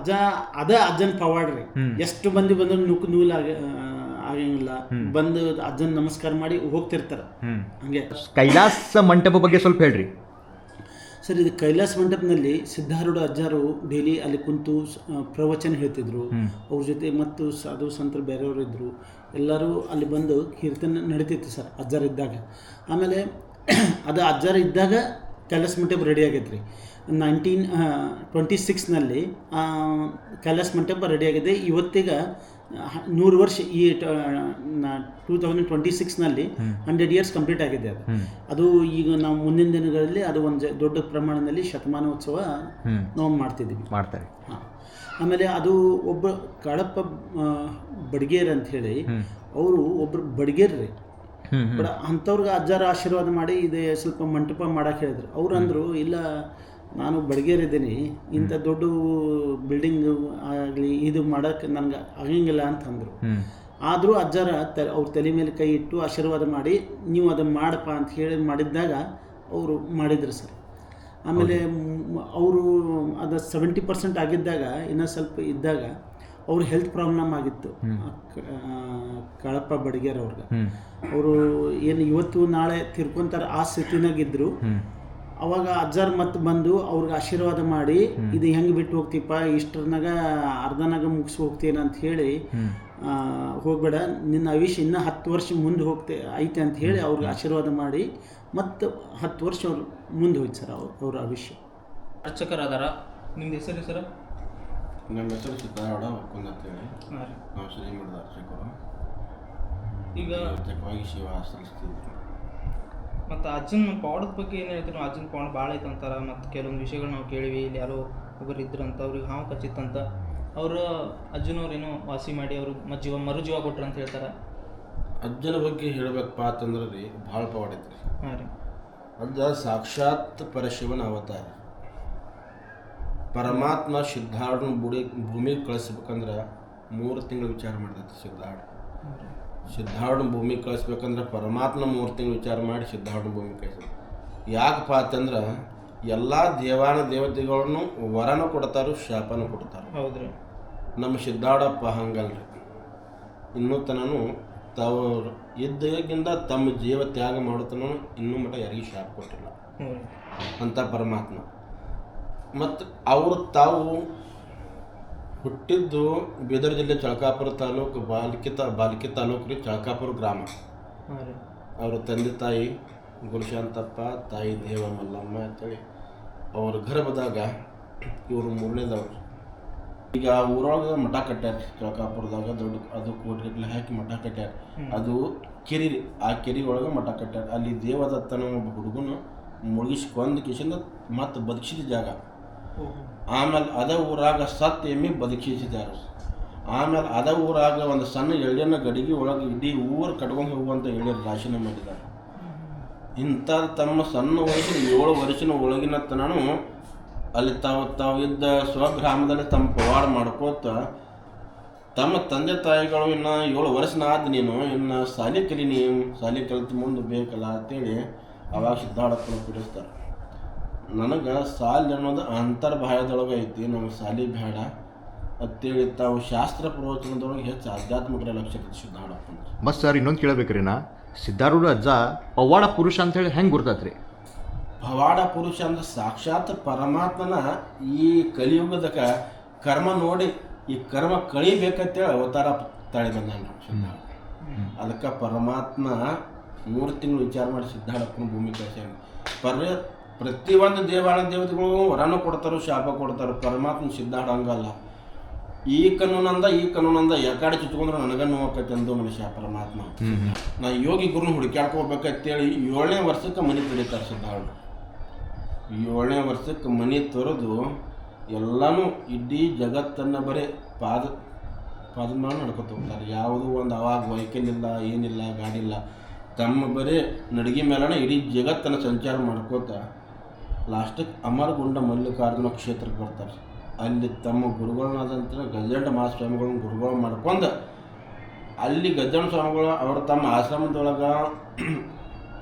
ಅದೇ ಅಜ್ಜನ ಪವಾಡ ರೀ. ಎಷ್ಟು ಮಂದಿ ಬಂದ್ರು ನೂಲ್ ಆಗಂಗಿಲ್ಲ, ಬಂದು ಅಜ್ಜನ ನಮಸ್ಕಾರ ಮಾಡಿ ಹೋಗ್ತಿರ್ತಾರೆ ಹಂಗೆ. ಕೈಲಾಸ ಮಂಟಪ ಬಗ್ಗೆ ಸ್ವಲ್ಪ ಹೇಳ್ರಿ ಸರ್. ಇದು ಕೈಲಾಸ ಮಂಟಪದಲ್ಲಿ ಸಿದ್ಧಾರೂಢ ಅಜ್ಜಾರು ಡೈಲಿ ಅಲ್ಲಿ ಕುಂತು ಪ್ರವಚನ ಹೇಳ್ತಿದ್ರು. ಅವ್ರ ಜೊತೆ ಮತ್ತು ಸಾಧು ಸಂತರು ಬೇರೆಯವರು ಇದ್ದರು, ಎಲ್ಲರೂ ಅಲ್ಲಿ ಬಂದು ಕೀರ್ತನೆ ನಡೀತಿತ್ತು ಸರ್ ಅಜ್ಜಾರ ಇದ್ದಾಗ. ಆಮೇಲೆ ಅದು ಅಜ್ಜಾರ ಇದ್ದಾಗ ಕೈಲಾಸ ಮಂಟಪ ರೆಡಿ ಆಗೈತೆ ರೀ. 1926ನಲ್ಲಿ ಕೈಲಾಸ ಮಂಟಪ ರೆಡಿ ಆಗಿದೆ. ಇವತ್ತಿಗೆ 100 ವರ್ಷ, ಈ 2026ನಲ್ಲಿ 100 ಇಯರ್ಸ್ ಕಂಪ್ಲೀಟ್ ಆಗಿದೆ ಅದು. ಅದು ಈಗ ನಾವು ಮುಂದಿನ ದಿನಗಳಲ್ಲಿ ಅದು ಒಂದು ದೊಡ್ಡ ಪ್ರಮಾಣದಲ್ಲಿ ಶತಮಾನೋತ್ಸವ ನಾವು ಮಾಡ್ತಾರೆ. ಹಾಂ. ಆಮೇಲೆ ಅದು ಒಬ್ಬ ಕಾಳಪ್ಪ ಬಡ್ಗೇರ್ ಅಂತ ಹೇಳಿ, ಅವರು ಒಬ್ಬರು ಬಡ್ಗೇರ್ ರೀ. ಬಟ್ ಅಂಥವ್ರಿಗೆ ಅಜ್ಜಾರ ಆಶೀರ್ವಾದ ಮಾಡಿ ಇದೆ ಸ್ವಲ್ಪ ಮಂಟಪ ಮಾಡಕ್ಕೆ ಹೇಳಿದ್ರು. ಅವ್ರು ಅಂದರು, ಇಲ್ಲ ನಾನು ಬಡ್ಗೇರಿದ್ದೀನಿ, ಇಂಥ ದೊಡ್ಡ ಬಿಲ್ಡಿಂಗ್ ಆಗಲಿ ಇದು ಮಾಡೋಕ್ಕೆ ನನಗೆ ಆಗಂಗಿಲ್ಲ ಅಂತಂದರು. ಆದರೂ ಅಜ್ಜಾರ ಅವ್ರ ತಲೆ ಮೇಲೆ ಕೈ ಇಟ್ಟು ಆಶೀರ್ವಾದ ಮಾಡಿ ನೀವು ಅದನ್ನು ಮಾಡಪ್ಪ ಅಂತ ಹೇಳಿ ಮಾಡಿದ್ದಾಗ ಅವರು ಮಾಡಿದ್ರು ಸರ್. ಆಮೇಲೆ ಅವರು ಅದು 70% ಆಗಿದ್ದಾಗ, ಇನ್ನೂ ಸ್ವಲ್ಪ ಇದ್ದಾಗ ಅವ್ರ ಹೆಲ್ತ್ ಪ್ರಾಬ್ಲಮ್ ಆಗಿತ್ತು ಕಾಳಪ್ಪ ಬಡ್ಗೇರ್ ಅವ್ರಿಗೆ. ಅವರು ಏನು ಇವತ್ತು ನಾಳೆ ತಿರ್ಕೊಂತಾರೆ ಆ ಸ್ಥಿತಿನಾಗಿದ್ದರು. ಅವಾಗ ಅಜ್ಜಾರ್ ಮತ್ತೆ ಬಂದು ಅವ್ರಿಗೆ ಆಶೀರ್ವಾದ ಮಾಡಿ, ಇದು ಹೆಂಗೆ ಬಿಟ್ಟು ಹೋಗ್ತೀಪ್ಪ, ಇಷ್ಟರನಾಗ ಅರ್ಧನಾಗ ಮುಗಿಸಿ ಹೋಗ್ತೀನಿ ಅಂತ ಹೇಳಿ, ಹೋಗಬೇಡ, ನಿನ್ನ ಆಯುಷ್ಯ ಇನ್ನೂ 10 ವರ್ಷ ಮುಂದೆ ಐತೆ ಅಂತ ಹೇಳಿ ಅವ್ರಿಗೆ ಆಶೀರ್ವಾದ ಮಾಡಿ ಮತ್ತು 10 ವರ್ಷ ಅವ್ರು ಮುಂದೆ ಹೋಯ್ತು ಸರ್ ಅವ್ರ ಆಯುಷ್ಯ. ಅರ್ಚಕರಾದಾರ. ನಿಮ್ದು ಹೆಸರು ಸರ್? ನಮ್ಮ ಹೆಸರು ಸಿದ್ಧಾರೂಢ ಹೊಕ್ಕೊಂಡ್ ಅಂತೇಳಿ. ನಾವು ಶ್ರೀ ಮಠದ ಅರ್ಚಕರು. ಈಗ ಪ್ರತ್ಯೇಕವಾಗಿ ಸೇವಾ ಸಲ್ಲಿಸ್ತಿದ್ವಿ. ಮತ್ತು ಅಜ್ಜನ ಪವಾಡದ ಬಗ್ಗೆ ಏನು ಹೇಳ್ತೀವಿ? ಅಜ್ಜನ ಪವಾಡ ಭಾಳ ಐತೆ ಅಂತಾರೆ. ಮತ್ತು ಕೆಲವೊಂದು ವಿಷಯಗಳು ನಾವು ಕೇಳಿವಿ. ಇಲ್ಲಿ ಯಾರೋ ಒಬ್ಬರು ಇದ್ರಂತ, ಅವ್ರಿಗೆ ಹಾವು ಕಚ್ಚಿತ್ತಂತ. ಅವರು ಅಜ್ಜನವ್ರೇನೋ ವಾಸಿ ಮಾಡಿ ಅವರು ಮರುಜೀವ ಕೊಟ್ರು ಅಂತ ಹೇಳ್ತಾರೆ. ಅಜ್ಜನ ಬಗ್ಗೆ ಹೇಳಬೇಕಪ್ಪ ಅಂತಂದ್ರೆ ರೀ, ಭಾಳ ಪವಾಡ ಐತ್ರಿ. ಹಾಂ ರೀ. ಅಜ್ಜ ಸಾಕ್ಷಾತ್ ಪರಶಿವನ ಅವತಾರ. ಪರಮಾತ್ಮ ಸಿದ್ಧಾರೂಢನ ಭೂಮಿಗೆ ಕಳಿಸ್ಬೇಕಂದ್ರೆ 3 ತಿಂಗಳು ವಿಚಾರ ಮಾಡಿದೈತಿ ಸಿದ್ಧಾರೂಢನ ಭೂಮಿಗೆ ಕಳಿಸ್ಬೇಕಂದ್ರೆ ಪರಮಾತ್ಮ 3 ತಿಂಗಳು ವಿಚಾರ ಮಾಡಿ ಸಿದ್ಧಾರೂಢನ ಭೂಮಿಗೆ ಕಳಿಸ್ಬೇಕು. ಯಾಕಪ್ಪ ಅಂತಂದ್ರೆ ಎಲ್ಲ ದೇವತೆಗಳನ್ನು ವರನ ಕೊಡ್ತಾರೋ ಶಾಪನೂ ಕೊಡ್ತಾರೆ. ಹೌದ್ರಿ. ನಮ್ಮ ಸಿದ್ಧಾರೂಢಪ್ಪ ಹಂಗಲ್ರಿ, ಇನ್ನೂ ತನೂ ತಾವು ಇದ್ದಾಗಿಂದ ತಮ್ಮ ಜೀವ ತ್ಯಾಗ ಮಾಡುತ್ತನೂ ಇನ್ನೂ ಮಟ್ಟ ಯಾರಿಗೂ ಶಾಪ ಕೊಟ್ಟಿಲ್ಲ ಅಂತ ಪರಮಾತ್ಮ. ಮತ್ತು ಅವರು ತಾವು ಹುಟ್ಟಿದ್ದು ಬೀದರ್ ಜಿಲ್ಲೆ ಚಳಕಾಪುರ ತಾಲೂಕು ಬಾಲ್ಕಿ ತಾಲೂಕು ರೀ, ಚಳಕಾಪುರ ಗ್ರಾಮ. ಅವರ ತಂದೆ ತಾಯಿ ಗುರುಶಾಂತಪ್ಪ, ತಾಯಿ ದೇವ ಮಲ್ಲಮ್ಮ ಅಂತೇಳಿ ಅವ್ರ ಗರ್ಭದಾಗ ಇವರು ಮೂರನೇದವ್ರು. ಈಗ ಊರೊಳಗೆ ಮಠ ಕಟ್ಟ್ಯಾರ, ಚೌಕಾಪುರದಾಗ ದೊಡ್ಡ ಅದು ಕೋಟಿಗಟ್ಟಲೆ ಹಾಕಿ ಮಠ ಕಟ್ಟ್ಯಾರ. ಅದು ಕೆರೆ ರೀ, ಆ ಕೆರೆ ಒಳಗೆ ಮಠ ಕಟ್ಟ್ಯಾರ. ಅಲ್ಲಿ ದೇವದತ್ತನ ಒಬ್ಬ ಹುಡುಗನು ಮುಳುಗಿಸಿ ಕೊಂದ ಕಿಶಿಂದ ಮತ್ತು ಬದುಕಿಸಿದ ಜಾಗ. ಆಮೇಲೆ ಅದ ಊರಾಗ ಸತ್ತು ಎಮ್ಮೆ ಬದುಕಿಸಿದ್ದಾರೆ. ಆಮೇಲೆ ಅದ ಊರಾಗ ಒಂದು ಸಣ್ಣ ಎಳ್ಳಿನ ಗಡಿಗೆ ಒಳಗೆ ಇಡೀ ಊರು ಕಟ್ಕೊಂಡು ಹೋಗುವಂಥ ಎಳ್ಳಿನ ರಾಶಿನ ಮಾಡಿದ್ದಾರೆ. ಇಂಥ ತಮ್ಮ ಸಣ್ಣ ವಯಸ್ಸಿನ 7 ವರ್ಷದ ಒಳಗಿನ ತನೂ ಅಲ್ಲಿ ತಾವು ಇದ್ದ ಸ್ವಗ್ರಾಮದಲ್ಲಿ ತಮ್ಮ ಪವಾಡ ಮಾಡ್ಕೋತ ತಮ್ಮ ತಂದೆ ತಾಯಿಗಳು ಇನ್ನು 7 ವರ್ಷನಾದ ನೀನು ಇನ್ನು ಶಾಲೆ ಕಲೀನಿ, ಶಾಲೆ ಕಲಿತು ಮುಂದೆ ಬೇಕಲ್ಲ ಅಂತೇಳಿ ಅವಾಗ ಸಿದ್ಧಾರ್ಥನ ಪೀಡಿಸ್ತಾರೆ. ನನಗೆ ಶಾಲೆ ಅನ್ನೋದು ಅಂತರ್ಬಾಹ್ಯದೊಳಗೆ ಐತಿ, ನಮಗೆ ಶಾಲೆ ಬೇಡ ಅಂತೇಳಿ ತಾವು ಶಾಸ್ತ್ರ ಪ್ರವಚನದೊಳಗೆ ಹೆಚ್ಚು ಆಧ್ಯಾತ್ಮಿಕರ ಲಕ್ಷ್ಯ ಸಿದ್ಧಾರಪ್ಪ. ಮತ್ತು ಸರ್ ಇನ್ನೊಂದು ಕೇಳಬೇಕ್ರಿ ನಾ, ಸಿದ್ಧಾರೂಢ ಅಜ್ಜ ಪವಾಡ ಪುರುಷ ಅಂತೇಳಿ ಹೆಂಗೆ ಗುರ್ತೈತ್ರಿ? ಪವಾಡ ಪುರುಷ ಅಂದ್ರೆ ಸಾಕ್ಷಾತ್ ಪರಮಾತ್ಮನ ಈ ಕಲಿಯುಗದಕ ಕರ್ಮ ನೋಡಿ ಈ ಕರ್ಮ ಕಳಿಬೇಕಂತೇಳಿ ಅವತಾರ ತಾಳಿ ಬಂದಾನ ಸಿದ್ಧಾರ್ಥ. ಅದಕ್ಕೆ ಪರಮಾತ್ಮ 3 ತಿಂಗಳು ವಿಚಾರ ಮಾಡಿ ಸಿದ್ಧಾರ್ಥನ ಭೂಮಿ ಕಳಿಸ್ಯಾನ. ಪ್ರತಿಯೊಂದು ದೇವತೆಗಳು ವರನೂ ಕೊಡ್ತಾರೋ ಶಾಪ ಕೊಡ್ತಾರೋ. ಪರಮಾತ್ಮ ಸಿದ್ಧಾರ್ಥ ಹಂಗಲ್ಲ, ಈ ಕಾನೂನಂದ ಯಾಕಾಡಿ ಚುಚ್ಕೊಂಡ್ರೆ ನನಗೆ ನೋವಾಕೈತೆ ಅಂದು ಮನುಷ್ಯ ಪರಮಾತ್ಮ. ನಾ ಯೋಗಿ ಗುರುನ ಹುಡುಕ್ಯಾಡ್ಕೋಬೇಕಂತೇಳಿ 7ನೇ ವರ್ಷಕ್ಕೆ ಮನೆ ತೊಳಿತಾರೆ ಸಿದ್ಧಾರ್ಥ. 7ನೇ ವರ್ಷಕ್ಕೆ ಮನೆ ತೊರೆದು ಎಲ್ಲನೂ ಇಡೀ ಜಗತ್ತನ್ನು ಬರೀ ಪಾದ ಮಾಡಿ ನಡ್ಕೊತ ಹೋಗ್ತಾರೆ. ಯಾವುದೂ ಒಂದು ಅವಾಗ ವೆಹಿಕಲ್ ಇಲ್ಲ, ಏನಿಲ್ಲ, ಗಾಡಿ ಇಲ್ಲ, ತಮ್ಮ ಬರೀ ನಡಿಗೆ ಮೇಲೇ ಇಡೀ ಜಗತ್ತನ್ನು ಸಂಚಾರ ಮಾಡ್ಕೋತ ಲಾಸ್ಟಿಗೆ ಅಮರಗುಂಡ ಮಲ್ಲಿಕಾರ್ಜುನ ಕ್ಷೇತ್ರಕ್ಕೆ ಬರ್ತಾರೆ. ಅಲ್ಲಿ ತಮ್ಮ ಗುರುಗಳನ್ನಾದಂಥ ಗಜಂಡ ಮಹಾಸ್ವಾಮಿಗಳನ್ನ ಗುರುಗಳು ಮಾಡ್ಕೊಂಡು ಅಲ್ಲಿ ಗಜಂಡ ಸ್ವಾಮಿಗಳು ಅವರು ತಮ್ಮ ಆಶ್ರಮದೊಳಗೆ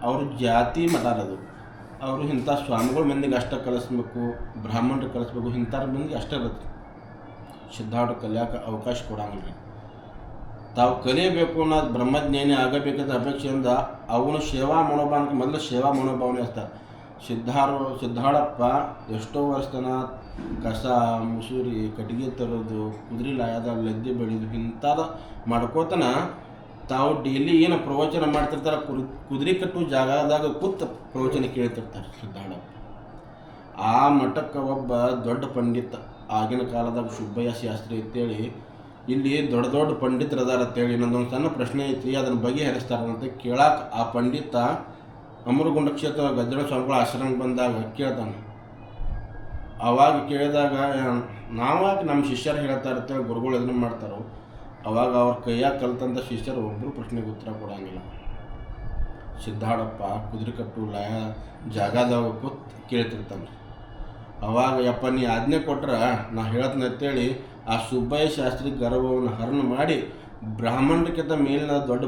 ಅವ್ರ ಜಾತಿ ಮಠಾರದು. ಅವರು ಇಂಥ ಸ್ವಾಮಿಗಳ ಮಂದಿಗೆ ಅಷ್ಟೇ ಕಲಿಸ್ಬೇಕು, ಬ್ರಾಹ್ಮಣರು ಕಲಿಸ್ಬೇಕು, ಇಂಥವ್ರ ಮಂದಿಗೆ ಅಷ್ಟೇ ಇರುತ್ತೆ. ಸಿದ್ಧಾರ್ಥ ಕಲಿಯೋಕೆ ಅವಕಾಶ ಕೊಡಂಗಿಲ್ಲ. ತಾವು ಕಲಿಯಬೇಕು ಅನ್ನೋದು ಬ್ರಹ್ಮಜ್ಞಾನಿ ಆಗಬೇಕಂತ ಅಪೇಕ್ಷೆಯಿಂದ ಅವನು ಸೇವಾ ಮನೋಭಾವಕ್ಕೆ ಮೊದಲು ಸೇವಾ ಮನೋಭಾವನೆ ಇರ್ತಾರೆ. ಸಿದ್ಧಾರಪ್ಪ ಎಷ್ಟೋ ವರ್ಷ ತನ ಕಸ ಮುಸುರಿ ಕಟ್ಟಿಗೆ ತರೋದು, ಕುದುರೆ ಲಾಯದ ಲದ್ದೆ ಬೆಳೆಯೋದು ಇಂಥದ್ದು ಮಾಡ್ಕೋತನ ತಾವು ಡೈಲಿ ಏನು ಪ್ರವಚನ ಮಾಡ್ತಿರ್ತಾರೆ, ಕುದುರೆ ಕಟ್ಟು ಜಾಗದಾಗ ಕೂತು ಪ್ರವಚನ ಕೇಳ್ತಿರ್ತಾರೆ ಸಿದ್ಧಾರಪ್ಪ. ಆ ಮಠಕ್ಕೆ ಒಬ್ಬ ದೊಡ್ಡ ಪಂಡಿತ ಆಗಿನ ಕಾಲದಾಗ ಸುಬ್ಬಯ್ಯ ಶಾಸ್ತ್ರಿ ಅಂತೇಳಿ ಇಲ್ಲಿ ದೊಡ್ಡ ದೊಡ್ಡ ಪಂಡಿತರು ಅದಾರ ಅಂತೇಳಿ ನನ್ನೊಂದು ಸಣ್ಣ ಪ್ರಶ್ನೆ ಐತಿ, ಅದನ್ನು ಬಗೆಹರಿಸ್ತಾರಂತ ಕೇಳಕ್ಕೆ ಆ ಪಂಡಿತ ಅಮರಗುಂಡ ಕ್ಷೇತ್ರ ಗಜನ ಸ್ವಾಮಿಗಳ ಆಶ್ರಮಕ್ಕೆ ಬಂದಾಗ ಕೇಳ್ತಾನೆ. ಅವಾಗ ಕೇಳಿದಾಗ ನಾವಾಗಿ ನಮ್ಮ ಶಿಷ್ಯರು ಹೇಳ್ತಾ ಇರ್ತೇವೆ, ಗುರುಗಳು ಇದನ್ನು ಮಾಡ್ತಾರೋ. ಅವಾಗ ಅವ್ರ ಕೈಯಾಗ ಕಲ್ತಂಥ ಶಿಷ್ಯರು ಒಬ್ಬರು ಪ್ರಶ್ನೆಗೆ ಉತ್ತರ ಕೊಡೋಂಗಿಲ್ಲ. ಸಿದ್ಧಾರಪ್ಪ ಕುದುರೆ ಕಟ್ಟು ಲಯ ಜಾಗದಾಗ ಕೂತ್ ಕೇಳ್ತಿರ್ತಾನೆ. ಅವಾಗ ಯಪ್ಪ ನೀ ಆಜ್ಞೆ ಕೊಟ್ರೆ ನಾ ಹೇಳ್ತೀನಿ ಅಂತೇಳಿ ಆ ಸುಬ್ಬಯ್ಯ ಶಾಸ್ತ್ರಿ ಗರ್ವವನ್ನು ಹರಣ ಮಾಡಿ ಬ್ರಾಹ್ಮಣರಿಗಿಂತ ಮೇಲಿನ ದೊಡ್ಡ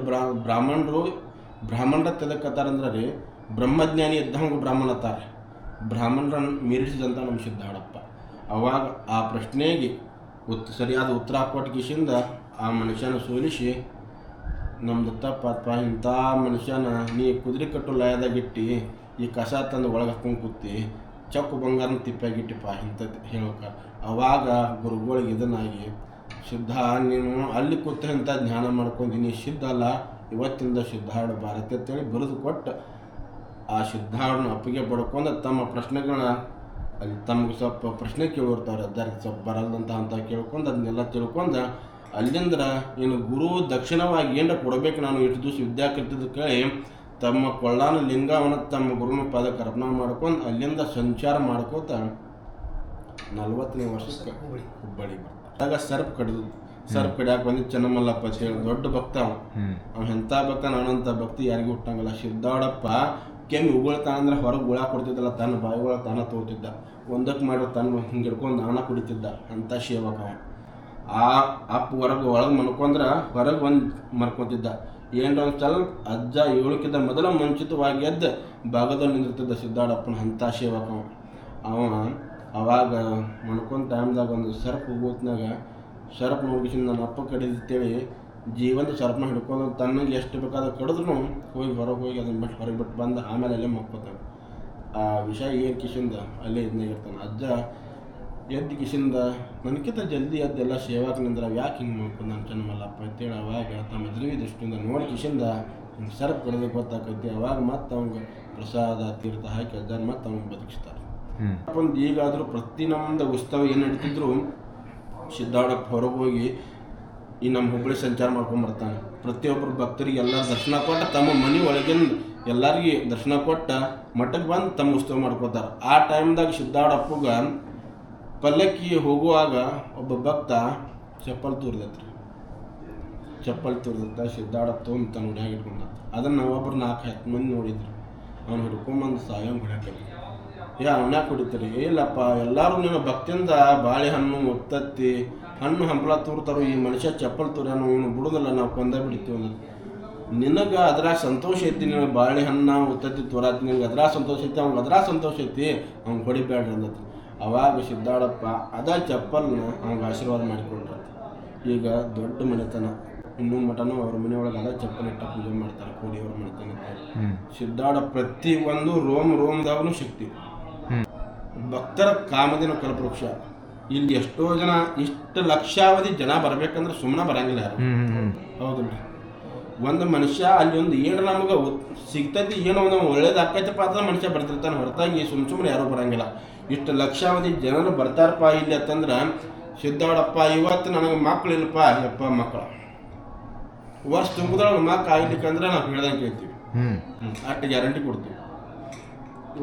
ಬ್ರಾಹ್ಮಣರ ತಿದಕತ್ತಾರಂದ್ರೆ ರೀ ಬ್ರಹ್ಮಜ್ಞಾನಿ ಇದ್ದಂಗೆ ಬ್ರಾಹ್ಮಣ ಅತ್ತಾರೆ. ಬ್ರಾಹ್ಮಣರನ್ನು ಮೀರಿಸಿದಂಥ ನಮ್ಮ ಸಿದ್ಧಾರಪ್ಪ. ಅವಾಗ ಆ ಪ್ರಶ್ನೆಗೆ ಸರಿಯಾದ ಉತ್ತರ ಕೊಟ್ಟಿಗೆಸಿಂದ ಆ ಮನುಷ್ಯನ ಸೋಲಿಸಿ ನಮ್ದು ತಪ್ಪಪ್ಪ, ಇಂಥ ಮನುಷ್ಯನ ನೀ ಕುದುರೆ ಕಟ್ಟು ಲಯದಾಗಿಟ್ಟು ಈ ಕಸ ತಂದು ಒಳಗೆ ಹಾಕೊಂಡು ಕೂತಿ ಚಕ್ಕು ಬಂಗಾರನ ತಿಪ್ಪಾಗಿಟ್ಟಿಪ್ಪ ಇಂಥದ್ದು ಹೇಳ್ಬೇಕ. ಅವಾಗ ಗುರುಗಳಿಗೆ ಇದನ್ನಾಗಿ ಸಿದ್ಧ ನೀನು ಅಲ್ಲಿ ಕೂತ ಇಂಥ ಜ್ಞಾನ ಮಾಡ್ಕೊಂಡಿ ಸಿದ್ಧ ಅಲ್ಲ, ಇವತ್ತಿಂದ ಸಿದ್ಧಾರೂಢ ಭಾರತಿ ಅಂತೇಳಿ ಬಿರುದು ಕೊಟ್ಟು ಆ ಸಿದ್ಧಾರೂಢನ ಅಪ್ಪಿಗೆ ಪಡ್ಕೊಂಡು ತಮ್ಮ ಪ್ರಶ್ನೆಗಳನ್ನ ಅಲ್ಲಿ ತಮಗೆ ಸ್ವಲ್ಪ ಪ್ರಶ್ನೆ ಕೇಳಿರ್ತಾರೆ, ಅದಕ್ಕೆ ಸ್ವಲ್ಪ ಬರಲ್ದಂತ ಅಂತ ಕೇಳ್ಕೊಂಡು ಅದನ್ನೆಲ್ಲ ತಿಳ್ಕೊಂಡು ಅಲ್ಲಿಂದ ಏನು ಗುರು ದಕ್ಷಿಣವಾಗಿ ಏನರ ಕೊಡಬೇಕು ನಾನು ಇಷ್ಟು ದಿವಸ ವಿದ್ಯಾಕೃತಿದ ಕೇಳಿ ತಮ್ಮ ಕೊಳ್ಳಾನ ಲಿಂಗವನ್ನು ತಮ್ಮ ಗುರುನ ಪಾದಕ್ಕೆ ಅರ್ಪಣೆ ಮಾಡ್ಕೊಂಡು ಅಲ್ಲಿಂದ ಸಂಚಾರ ಮಾಡ್ಕೋತ 40ನೇ ವರ್ಷಕ್ಕೆ ಹುಬ್ಬಳ್ಳಿ ಬರ್ತಾರೆ. ಆಗ ಸರ್ಪ್ ಕಡಿಯಾಕೆ ಬಂದು ಚೆನ್ನಮಲ್ಲಪ್ಪ ಅಂತೇಳಿ ದೊಡ್ಡ ಭಕ್ತ. ಅವ್ನು ಎಂಥ ಭಕ್ತ, ನಾನಂಥ ಭಕ್ತಿ ಯಾರಿಗೂ ಹುಟ್ಟಂಗಲ್ಲ. ಸಿದ್ಧಾರೂಢಪ್ಪ ಕೆಮ್ಮಿ ಉಗುಳ್ತಾನಂದ್ರೆ ಹೊರಗೆ ಗುಳ ಕೊಡ್ತಿದ್ದಲ್ಲ, ತನ್ನ ಬಾಯಿಗಳ ತಾನ ತೋತಿದ್ದ, ಒಂದಕ್ಕೆ ಮಾಡಿರೋ ತನ್ನ ಹಿಂಗೆ ಹಿಡ್ಕೊಂಡು ನಾನ ಕುಡಿತಿದ್ದ ಅಂಥ ಸೇವಕ. ಆ ಅಪ್ಪ ಒಳಗೆ ಮನ್ಕೊಂಡ್ರೆ ಹೊರಗೆ ಒಂದು ಮರ್ಕೊತಿದ್ದ. ಏನರ ಒಂದು ಸ್ವಲ್ಪ ಅಜ್ಜ ಏಳಕ್ಕಿಂತ ಮೊದಲ ಮುಂಚಿತವಾಗಿ ಎದ್ದು ಭಾಗದಲ್ಲಿ ನಿಂದಿರ್ತಿದ್ದ ಸಿದ್ಧಾರಪ್ಪನ ಅಂಥ ಸೇವಕ ಅವ. ಅವಾಗ ಮಣ್ಕೊಂಡ್ ಟೈಮ್ದಾಗ ಒಂದು ಸರ್ಪ್ ಹೋಗೋತ್ನಾಗ ಸರ್ಪ್ ನೋಡ್ಕಿಸಿಂದ ನನ್ನ ಅಪ್ಪ ಕಡಿದಿತ್ತೇಳಿ ಜೀವಂತ ಸರ್ಪ್ನ ಹಿಡ್ಕೊಂಡು ತನ್ನಗೆ ಎಷ್ಟು ಬೇಕಾದ ಕಡಿದ್ರು ಹೋಗಿ ಹೊರಗೆ ಹೋಗಿ ಅದನ್ನ ಬಿಟ್ಟು ಹೊರಗೆ ಬಿಟ್ಟು ಬಂದು ಆಮೇಲೆ ಅಲ್ಲೇ ಮಕ್ಕೋತಾನೆ. ಆ ವಿಷಯ ಏನು ಕಿಶಿಂದ ಅಲ್ಲೇ ಇದನ್ನೇ ಇರ್ತಾನೆ. ಅಜ್ಜ ಎದ್ದು ಕಿಶಿಂದ ನನಗಿಂತ ಜಲ್ದಿ ಎದ್ದೆಲ್ಲ ಸೇವಾಕನಿಂದ್ರೆ ಯಾಕೆ ಹಿಂಗೆ ಮಾಡ್ಕೊಂಡು ನಾನು ಚೆನ್ನಮಲ್ಲಪ್ಪ ಅಂತೇಳಿ ಅವಾಗ ತಮ್ಮ ಎದುರಿಗೆ ದೃಷ್ಟಿಯಿಂದ ನೋಡಿ ಕಿಶಿಂದ ಹಿಂಗೆ ಸರ್ಪ್ ಕಡಿದು ಗೊತ್ತಾಕೈತಿ. ಅವಾಗ ಮತ್ತೆ ಅವ್ನಿಗೆ ಪ್ರಸಾದ ತೀರ್ಥ ಹಾಕಿ ಅಜ್ಜನ ಮತ್ತೆ ಅವ್ನಿಗೆ ಬದುಕಿಸ್ತಾರೆ. ಒಂದು ಈಗಾದರೂ ಪ್ರತಿ ನಮ್ಮದು ಉತ್ಸವ ಏನು ನಡೀತಿದ್ರು ಸಿದ್ದಾಡಪ್ಪ ಹೊರಗೆ ಹೋಗಿ ಈ ನಮ್ಮ ಹುಬ್ಬಳ್ಳಿ ಸಂಚಾರ ಮಾಡ್ಕೊಂಬರ್ತಾನೆ. ಪ್ರತಿಯೊಬ್ಬರು ಭಕ್ತರಿಗೆ ಎಲ್ಲ ದರ್ಶನ ಕೊಟ್ಟು ತಮ್ಮ ಮನೆ ಒಳಗಿನ ಎಲ್ಲರಿಗೆ ದರ್ಶನ ಕೊಟ್ಟು ಮಠಕ್ಕೆ ಬಂದು ತಮ್ಮ ಉತ್ಸವ ಮಾಡ್ಕೋತಾರೆ. ಆ ಟೈಮ್ದಾಗ ಸಿದ್ದಾಡಪ್ಪಗೆ ಪಲ್ಲಕ್ಕಿ ಹೋಗುವಾಗ ಒಬ್ಬ ಭಕ್ತ ಚಪ್ಪಲ್ ತೂರ್ದತ್ರಿ. ಚಪ್ಪಲ್ ತೂರ್ದತ್ತ ಸಿದ್ದಾಡಪ್ಪ ತೊಗೊಂಡು ತನ್ನ ಹುಡ್ಯಾಗ ಇಟ್ಕೊಂಡ. ಅದನ್ನು ನಾವೊಬ್ಬರು 4-10 ಮಂದಿ ನೋಡಿದ್ರು. ಅವ್ನು ಹಿಡ್ಕೊಂಬಂದು ಸಾಯಂ ಹೊಡ್ಯಾಕಲ್ಲಿ ಅವನ್ಯಾಕೆ ಹೊಡಿತೀರಿ? ಇಲ್ಲಪ್ಪ ಎಲ್ಲರೂ ನೀನು ಭಕ್ತಿಯಿಂದ ಬಾಳೆಹಣ್ಣು ಒತ್ತತ್ತಿ ಹಣ್ಣು ಹಂಪಲ ತೂರ್ತಾರೋ, ಈ ಮನುಷ್ಯ ಚಪ್ಪಲ್ ತೂರ್ಯಾನು ಇವನು ಬಿಡೋದಿಲ್ಲ, ನಾವು ಕೊಂದ ಬಿಡ್ತೀವಿ ಅನ್ನೋದು. ನಿನಗೆ ಅದ್ರಾಗ ಸಂತೋಷ ಐತಿ, ನೀನು ಬಾಳೆಹಣ್ಣು ಒತ್ತತ್ತಿ ತೋರಾತಿ, ನಿನಗೆ ಅದ್ರಾಗ ಸಂತೋಷ ಐತಿ, ಅವ್ನಿಗೆ ಅದ್ರಾಗ ಸಂತೋಷ ಐತಿ, ಅವ್ನು ಹೊಡಿಬೇಡ್ರಿ ಅಂದತ್ತು. ಅವಾಗ ಸಿದ್ದಾಡಪ್ಪ ಅದ ಚಪ್ಪಲ್ನ ಅವ್ನಿಗೆ ಆಶೀರ್ವಾದ ಮಾಡಿಕೊಂಡ್ರ. ಈಗ ದೊಡ್ಡ ಮನೆತನ ಇನ್ನೂ ಮಠನೂ ಅವ್ರ ಮನೆಯೊಳಗೆ ಅದ ಚಪ್ಪಲ್ ಇಟ್ಟ ಪೂಜೆ ಮಾಡ್ತಾರೆ. ಕೋಡಿಯವ್ರ ಮನೆತನ ಸಿದ್ದಾಡಪ್ಪ ಪ್ರತಿ ಒಂದು ರೋಮ್ದಾಗೂ ಶಕ್ತಿ. ಭಕ್ತರ ಕಾಮದಿನ ಕಲ್ಪವೃಕ್ಷ. ಇಲ್ಲಿ ಎಷ್ಟೋ ಜನ ಇಷ್ಟು ಲಕ್ಷಾವಧಿ ಜನ ಬರ್ಬೇಕಂದ್ರೆ ಸುಮ್ಮನೆ ಬರಂಗಿಲ್ಲ ಯಾರು. ಹೌದಲ್ರಿ? ಒಂದು ಮನುಷ್ಯ ಅಲ್ಲಿ ಒಂದು ಏನು ನಮಗೆ ಸಿಗ್ತೈತಿ, ಏನೋ ಒಂದು ಒಳ್ಳೇದು ಆಕೈತಪ್ಪ ಅಂತ ಮನುಷ್ಯ ಬರ್ತಿರ್ತಾನೆ, ಹೊರತಾಗಿ ಸುಮ್ಮನೆ ಯಾರೂ ಬರಂಗಿಲ್ಲ. ಇಷ್ಟು ಲಕ್ಷಾವಧಿ ಜನರು ಬರ್ತಾರಪ್ಪ ಇಲ್ಲಿ ಅಂತಂದ್ರೆ ಸಿದ್ದಾಡಪ್ಪ ಇವತ್ತು ನನಗೆ ಮಕ್ಕಳಿಲ್ಲಪ್ಪ, ಯಪ್ಪ ಮಕ್ಕಳು ವರ್ಷ ತುಂಬಿದೊಳಗೆ ಮಕ್ಕ ಆಗ್ಲಿಕ್ಕಂದ್ರೆ ನಾವು ಹೇಳ್ದಂಗೆ ಕೇಳ್ತೀವಿ, ಅಷ್ಟು ಗ್ಯಾರಂಟಿ ಕೊಡ್ತೀವಿ.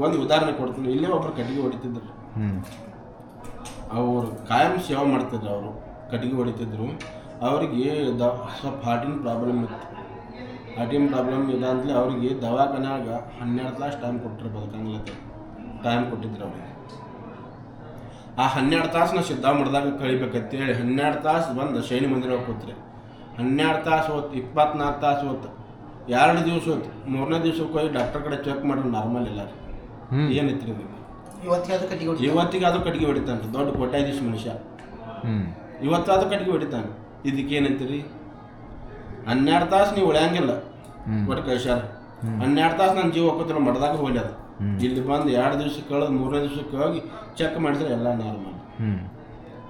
ಒಂದು ಉದಾಹರಣೆ ಕೊಡ್ತೀನಿ. ಇಲ್ಲೇ ಒಬ್ರು ಕಟ್ಟಿಗೆ ಹೊಡಿತಿದ್ರು, ಅವರು ಕಾಯಂ ಸೇವೆ ಮಾಡ್ತಿದ್ರು. ಅವರು ಕಟ್ಟಿಗೆ ಹೊಡಿತಿದ್ರು. ಅವ್ರಿಗೆ ಸ್ವಲ್ಪ ಹಾರ್ಟಿನ ಪ್ರಾಬ್ಲಮ್ ಇತ್ತು. ಹಾರ್ಟಿನ ಪ್ರಾಬ್ಲಮ್ ಇದೆ ಅಂತಲೇ ಅವ್ರಿಗೆ ದವಾಖಾನ್ಯಾಗ 12 ತಾಸು ಟೈಮ್ ಕೊಟ್ಟರು ಬದುಕಂಗಿಲ್ಲ ಟೈಮ್ ಕೊಟ್ಟಿದ್ರು ಅವ್ರಿಗೆ. ಆ 12 ತಾಸು ನಾವು ಸಿದ್ಧ ಮಾಡಿದಾಗ ಕಳಿಬೇಕಂತೇಳಿ 12 ತಾಸು ಬಂದು ಶೈನಿ ಮಂದಿರ ಕೂತ್ರಿ. 12 ತಾಸು ಹೊತ್ತು 24 ತಾಸು ಹೊತ್ತು 2 ದಿವಸ ಹೊತ್ತು 3ನೇ ದಿವ್ಸಕ್ಕೆ ಹೋಗಿ ಡಾಕ್ಟರ್ ಕಡೆ ಚೆಕ್ ಮಾಡ್ರಿ, ನಾರ್ಮಲ್ ಇಲ್ಲ ರೀ. ಏನೈತ್ರಿ ಇದು? ಇವತ್ತಿಗಾದ್ರೂ ಕಟ್ಟಿಗೆ ಹೊಡಿತಾನೆ. ದೊಡ್ಡ ಕೋಟ್ಯಾಧೀಶ ಮನುಷ್ಯ ಇವತ್ತಾದ್ರೂ ಕಟ್ಟಿಗೆ ಹೊಡಿತಾನೆ. ಇದಕ್ಕೆ ಏನಂತೀರಿ? 12 ತಾಸು ನೀವು ಉಳಿಯಂಗಿಲ್ಲ ಒಟ್ಟು ಕಳ್ಸ್ಯಾರ. 12 ತಾಸು ನನ್ನ ಜೀವ ಹೋಗ್ತಿಲ್ಲ, ಮಠದಾಗ ಹೋಗ್ಲಿ. ಅದು ಇಲ್ಲಿ ಬಂದು 2 ದಿವ್ಸಕ್ಕೆ ಕಳೆದು 3ನೇ ದಿವ್ಸಕ್ಕೆ ಹೋಗಿ ಚೆಕ್ ಮಾಡಿದ್ರೆ ಎಲ್ಲ ನಾರ್ಮಲ್.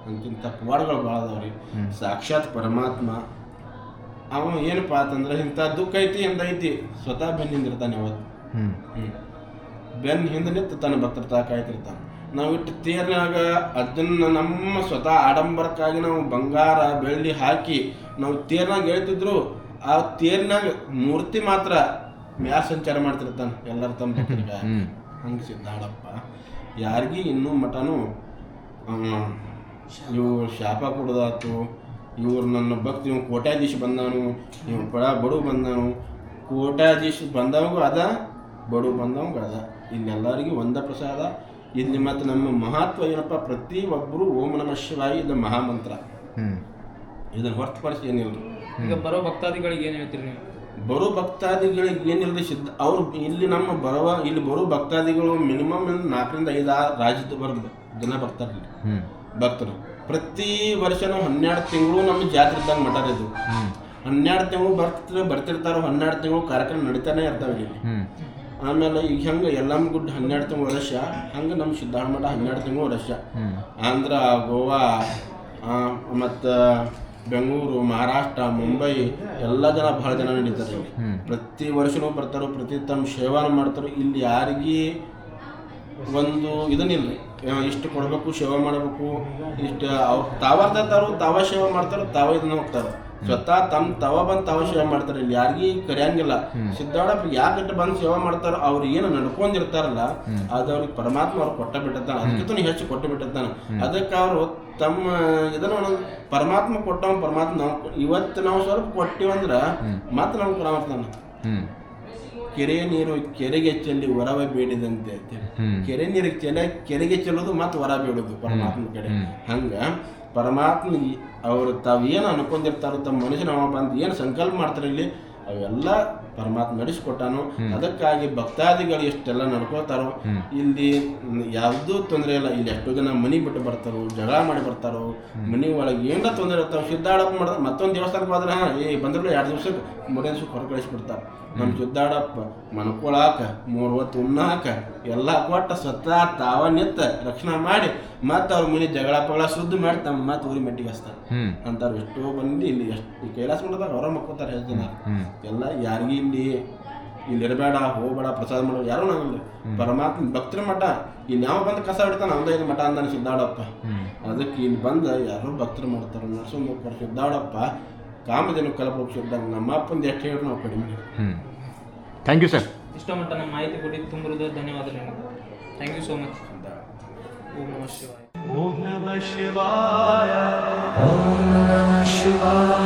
ಅಂತಿಂತ ಪವಾಡಗಳು ಭಾಳ ಅದಾವ್ರಿ. ಸಾಕ್ಷಾತ್ ಪರಮಾತ್ಮ ಅವ ಏನಪ್ಪ ಅಂತಂದ್ರೆ ಇಂಥ ದುಃಖ ಐತಿ ಎಂದೈತಿ ಸ್ವತಃ ಬೆನ್ನು ಹಿಂದಿರ್ತಾನೆ. ಅವತ್ತು ಬೆನ್ನು ಹಿಂದೆ ನಿಂತು ತನ್ನ ಭಕ್ತರ ಕಾಯ್ತಿರ್ತಾನೆ. ನಾವು ಇಟ್ಟು ತೇರ್ನಾಗ ಅದನ್ನು ನಮ್ಮ ಸ್ವತಃ ಆಡಂಬರಕ್ಕಾಗಿ ನಾವು ಬಂಗಾರ ಬೆಳ್ಳಿ ಹಾಕಿ ನಾವು ತೇರ್ನಾಗ ಹೇಳ್ತಿದ್ರು. ಆ ತೇರ್ನಾಗ ಮೂರ್ತಿ ಮಾತ್ರ ಮ್ಯಾಲ ಸಂಚಾರ ಮಾಡ್ತಿರ್ತಾನೆ ಎಲ್ಲರ ತಮ್ಮ ಭಕ್ತರಿಗೆ. ಹಂಗೆ ಸಿದ್ದಾಡಪ್ಪ ಯಾರಿಗೂ ಇನ್ನೂ ಮಠನೂ ಇವು ಶಾಪ ಕೊಡೋದಾತು, ಇವ್ರು ನನ್ನ ಭಕ್ತಿ ಇವ್ ಕೋಟ್ಯಾಧೀಶ ಬಂದವನು, ಇವ್ ಬಡು ಬಂದವನು. ಕೋಟ್ಯಾಧೀಶ ಬಂದವಂಗೂ ಅದ, ಬಡು ಬಂದವಂಗೂ ಅದ. ಇಲ್ಲೆಲ್ಲರಿಗೂ ಒಂದ ಪ್ರಸಾದ. ಇಲ್ಲಿ ಮತ್ತು ನಮ್ಮ ಮಹತ್ವ ಏನಪ್ಪ, ಪ್ರತಿಯೊಬ್ಬರು ಓಂ ನಮಃ ಶಿವಾಯ ಇದು ಮಹಾಮಂತ್ರ. ಇದನ್ನು ಹೊರತುಪಡಿಸಿ ಏನಿಲ್ಲ. ಈಗ ಬರೋ ಭಕ್ತಾದಿಗಳಿಗೆ ಏನು ಹೇಳ್ತೀರಿ ನೀವು? ಬರೋ ಭಕ್ತಾದಿಗಳಿಗೆ ಏನಿಲ್ಲದೆ ಅವ್ರು ಇಲ್ಲಿ ಇಲ್ಲಿ ಬರೋ ಭಕ್ತಾದಿಗಳು ಮಿನಿಮಮ್ 4ರಿಂದ 5 ರಾಜ್ಯದ ಬರೋದು ಜನ ಬರ್ತಾರೆ. ಭಕ್ತರು ಪ್ರತಿ ವರ್ಷನೂ 12 ತಿಂಗಳು ನಮ್ಮ ಜಾತ್ರೆ ಇದ್ದಂಗೆ ಮಠ ಇದು. 12 ತಿಂಗಳು ಬರ್ತಿರ್ತಾರೋ 12 ತಿಂಗಳು ಕಾರ್ಯಕ್ರಮ ನಡೀತಾನೆ ಇರ್ತಾವೆ ಇಲ್ಲಿ. ಆಮೇಲೆ ಈಗ ಹೆಂಗೆ ಯಲ್ಲಮ್ಮ ಗುಡ್ಡ 12 ತಿಂಗಳು ವರ್ಷ, ಹಂಗೆ ನಮ್ಮ ಸಿದ್ದಾಳ ಮಠ 12 ತಿಂಗಳು ವರ್ಷ. ಆಂಧ್ರ, ಗೋವಾ ಮತ್ತು ಬೆಂಗಳೂರು, ಮಹಾರಾಷ್ಟ್ರ, ಮುಂಬೈ ಎಲ್ಲ ಜನ ಭಾಳ ಜನ ನಡೀತಾರೆ ಇಲ್ಲಿ. ಪ್ರತಿ ವರ್ಷನೂ ಬರ್ತಾರೋ, ಪ್ರತಿ ತಮ್ಮ ಸೇವಾನ ಮಾಡ್ತಾರೋ. ಇಲ್ಲಿ ಯಾರಿಗೂ ಒಂದು ಇದನ್ನಿಲ್ಲ, ಇಷ್ಟು ಕೊಡಬೇಕು, ಸೇವೆ ಮಾಡಬೇಕು, ಇಷ್ಟು ಅವ್ರು ತಾವರ್ತಾರೋ, ತಾವ ಸೇವೆ ಮಾಡ್ತಾರೋ, ತಾವ ಇದನ್ನ ಹೋಗ್ತಾರೆ. ಸ್ವತಃ ತಾವ ಬಂದು ತಾವ ಸೇವೆ ಮಾಡ್ತಾರೆ. ಇಲ್ಲಿ ಯಾರಿಗೂ ಕರೆಯಂಗಿಲ್ಲ. ಸಿದ್ದಾಡಪ್ಪ ಯಾಕೆ ಬಂದು ಸೇವೆ ಮಾಡ್ತಾರೋ, ಅವ್ರು ಏನು ನಡ್ಕೊಂಡಿರ್ತಾರಲ್ಲ ಅದು ಅವ್ರಿಗೆ ಪರಮಾತ್ಮ ಅವ್ರು ಕೊಟ್ಟ ಬಿಟ್ಟಿರ್ತಾನೆ. ಅದಕ್ಕಿಂತ ಹೆಚ್ಚು ಕೊಟ್ಟು ಬಿಟ್ಟಿರ್ತಾನೆ. ಅದಕ್ಕೆ ಅವರು ತಮ್ಮ ಇದನ್ನು ಪರಮಾತ್ಮ ಕೊಟ್ಟವ ಪರಮಾತ್ಮ ನಾವು ಇವತ್ತು ನಾವು ಸ್ವಲ್ಪ ಕೊಟ್ಟಿವಂದ್ರೆ ಮತ್ತೆ ನಾವು ಕೊಡಾಡ್ತಾನೆ. ಕೆರೆಯ ನೀರು ಕೆರೆಗೆ ಚೆಲ್ಲಿ ವರವ ಬೇಡಿದಂತೆ. ಕೆರೆ ನೀರಿಗೆ ಕೆರೆಗೆ ಚೆಲ್ಲೋದು ಮತ್ತು ವರ ಬೇಡೋದು ಪರಮಾತ್ಮ ಕಡೆ. ಹಂಗ ಪರಮಾತ್ಮ ಅವರು ತಾವೇನು ಅನ್ಕೊಂಡಿರ್ತಾರೋ, ತಮ್ಮ ಮನುಷ್ಯನ ಬಂದು ಏನು ಸಂಕಲ್ಪ ಮಾಡ್ತಾರೆ ಇಲ್ಲಿ ಅವೆಲ್ಲ ಪರಮಾತ್ಮ ನಡೆಸಿಕೊಟ್ಟಾನು. ಅದಕ್ಕಾಗಿ ಭಕ್ತಾದಿಗಳು ಎಷ್ಟೆಲ್ಲ ನಡ್ಕೋತಾರೋ ಇಲ್ಲಿ ಯಾವುದೂ ತೊಂದರೆ ಇಲ್ಲ. ಇಲ್ಲಿ ಎಷ್ಟೋ ಜನ ಮನೆ ಬಿಟ್ಟು ಬರ್ತಾರೋ, ಜಗಳ ಮಾಡಿ ಬರ್ತಾರೋ, ಮನೆ ಒಳಗೆ ಏನಾರ ತೊಂದರೆ ಇರ್ತಾವೆ. ಸಿದ್ದಾಡಪ್ಪ ಮಾಡಿದ್ರೆ ಮತ್ತೊಂದು ದೇವಸ್ಥಾನಕ್ಕೆ ಹೋದ್ರೆ ಬಂದ್ರೂ 2 ದಿವ್ಸಕ್ಕೆ 3ನೇ ದಿವ್ಸಕ್ಕೆ ಹೊರ ಕಳಿಸ್ಬಿಡ್ತಾರೆ. ನಮ್ಮ ಸಿದ್ದಾಡಪ್ಪ ಮನ್ಕೊಳಾಕ 3 ಹೊತ್ತು ಉಣ್ಣಾಕ ಎಲ್ಲ ಕೊಟ್ಟು ಸ್ವತಃ ತಾವ ನಿಂತ ರಕ್ಷಣೆ ಮಾಡಿ ಮತ್ತೆ ಅವ್ರ ಮನೆ ಜಗಳ ಪಗಳ ಶುದ್ಧ ಮಾಡಿ ತಮ್ಮ ಮತ್ತೆ ಊರಿ ಮೆಟ್ಟಿಗೆ ಹಚ್ತಾರೆ ಅಂತಾರೆ. ಎಷ್ಟೋ ಬಂದು ಇಲ್ಲಿ ಈ ಕೈಲಾಸ ಮಠದಾಗ ಹೊರ ಮಕ್ಕೋತಾರೆ. ಎಷ್ಟು ಜನ ಎಲ್ಲ ಯಾರಿಗೂ ಇಲ್ಲಿ ಇಲ್ಲಿ ಇರಬೇಡ ಹೋಗಬೇಡ ಪ್ರಸಾದ ಮಾಡೋ ಯಾರೂ ಆಗಲ್ಲ. ಪರಮಾತ್ಮ ಭಕ್ತರ ಮಠ ಇಲ್ಲಿ ಯಾವ ಬಂದು ಕಸ ಹಿಡಿತಾನೆ ಅವದೇ ಇದು ಮಠ ಅಂದಾನೆ ಸಿದ್ದಾಡಪ್ಪ. ಅದಕ್ಕೆ ಇಲ್ಲಿ ಬಂದು ಯಾರು ಭಕ್ತರು ಮಾಡ್ತಾರೆ. ನರಸಿಂಹಪ್ಪರು ಸಿದ್ದಾಡಪ್ಪ ಕಾಮಧೇನು ಕಲಪುರುಷ ಇದ್ದಾಗ ನಮ್ಮ ಅಪ್ಪಂದು ಎಷ್ಟು ಹೇಳಿ ನಾವು ಕಡಿಮೆ. Thank you sir. ಇಷ್ಟೋ ಮಟ್ಟ ನಮ್ಮ ಮಾಹಿತಿ ಕೊಟ್ಟಿದ್ದು ತುಂಬ ಧನ್ಯವಾದಗಳು. Thank you so much. ಓಂ ನಮಃ ಶಿವಾಯ. ಓಂ ನಮಃ ಶಿವಾಯ. ಓಂ ನಮಃ ಶಿವಾಯ.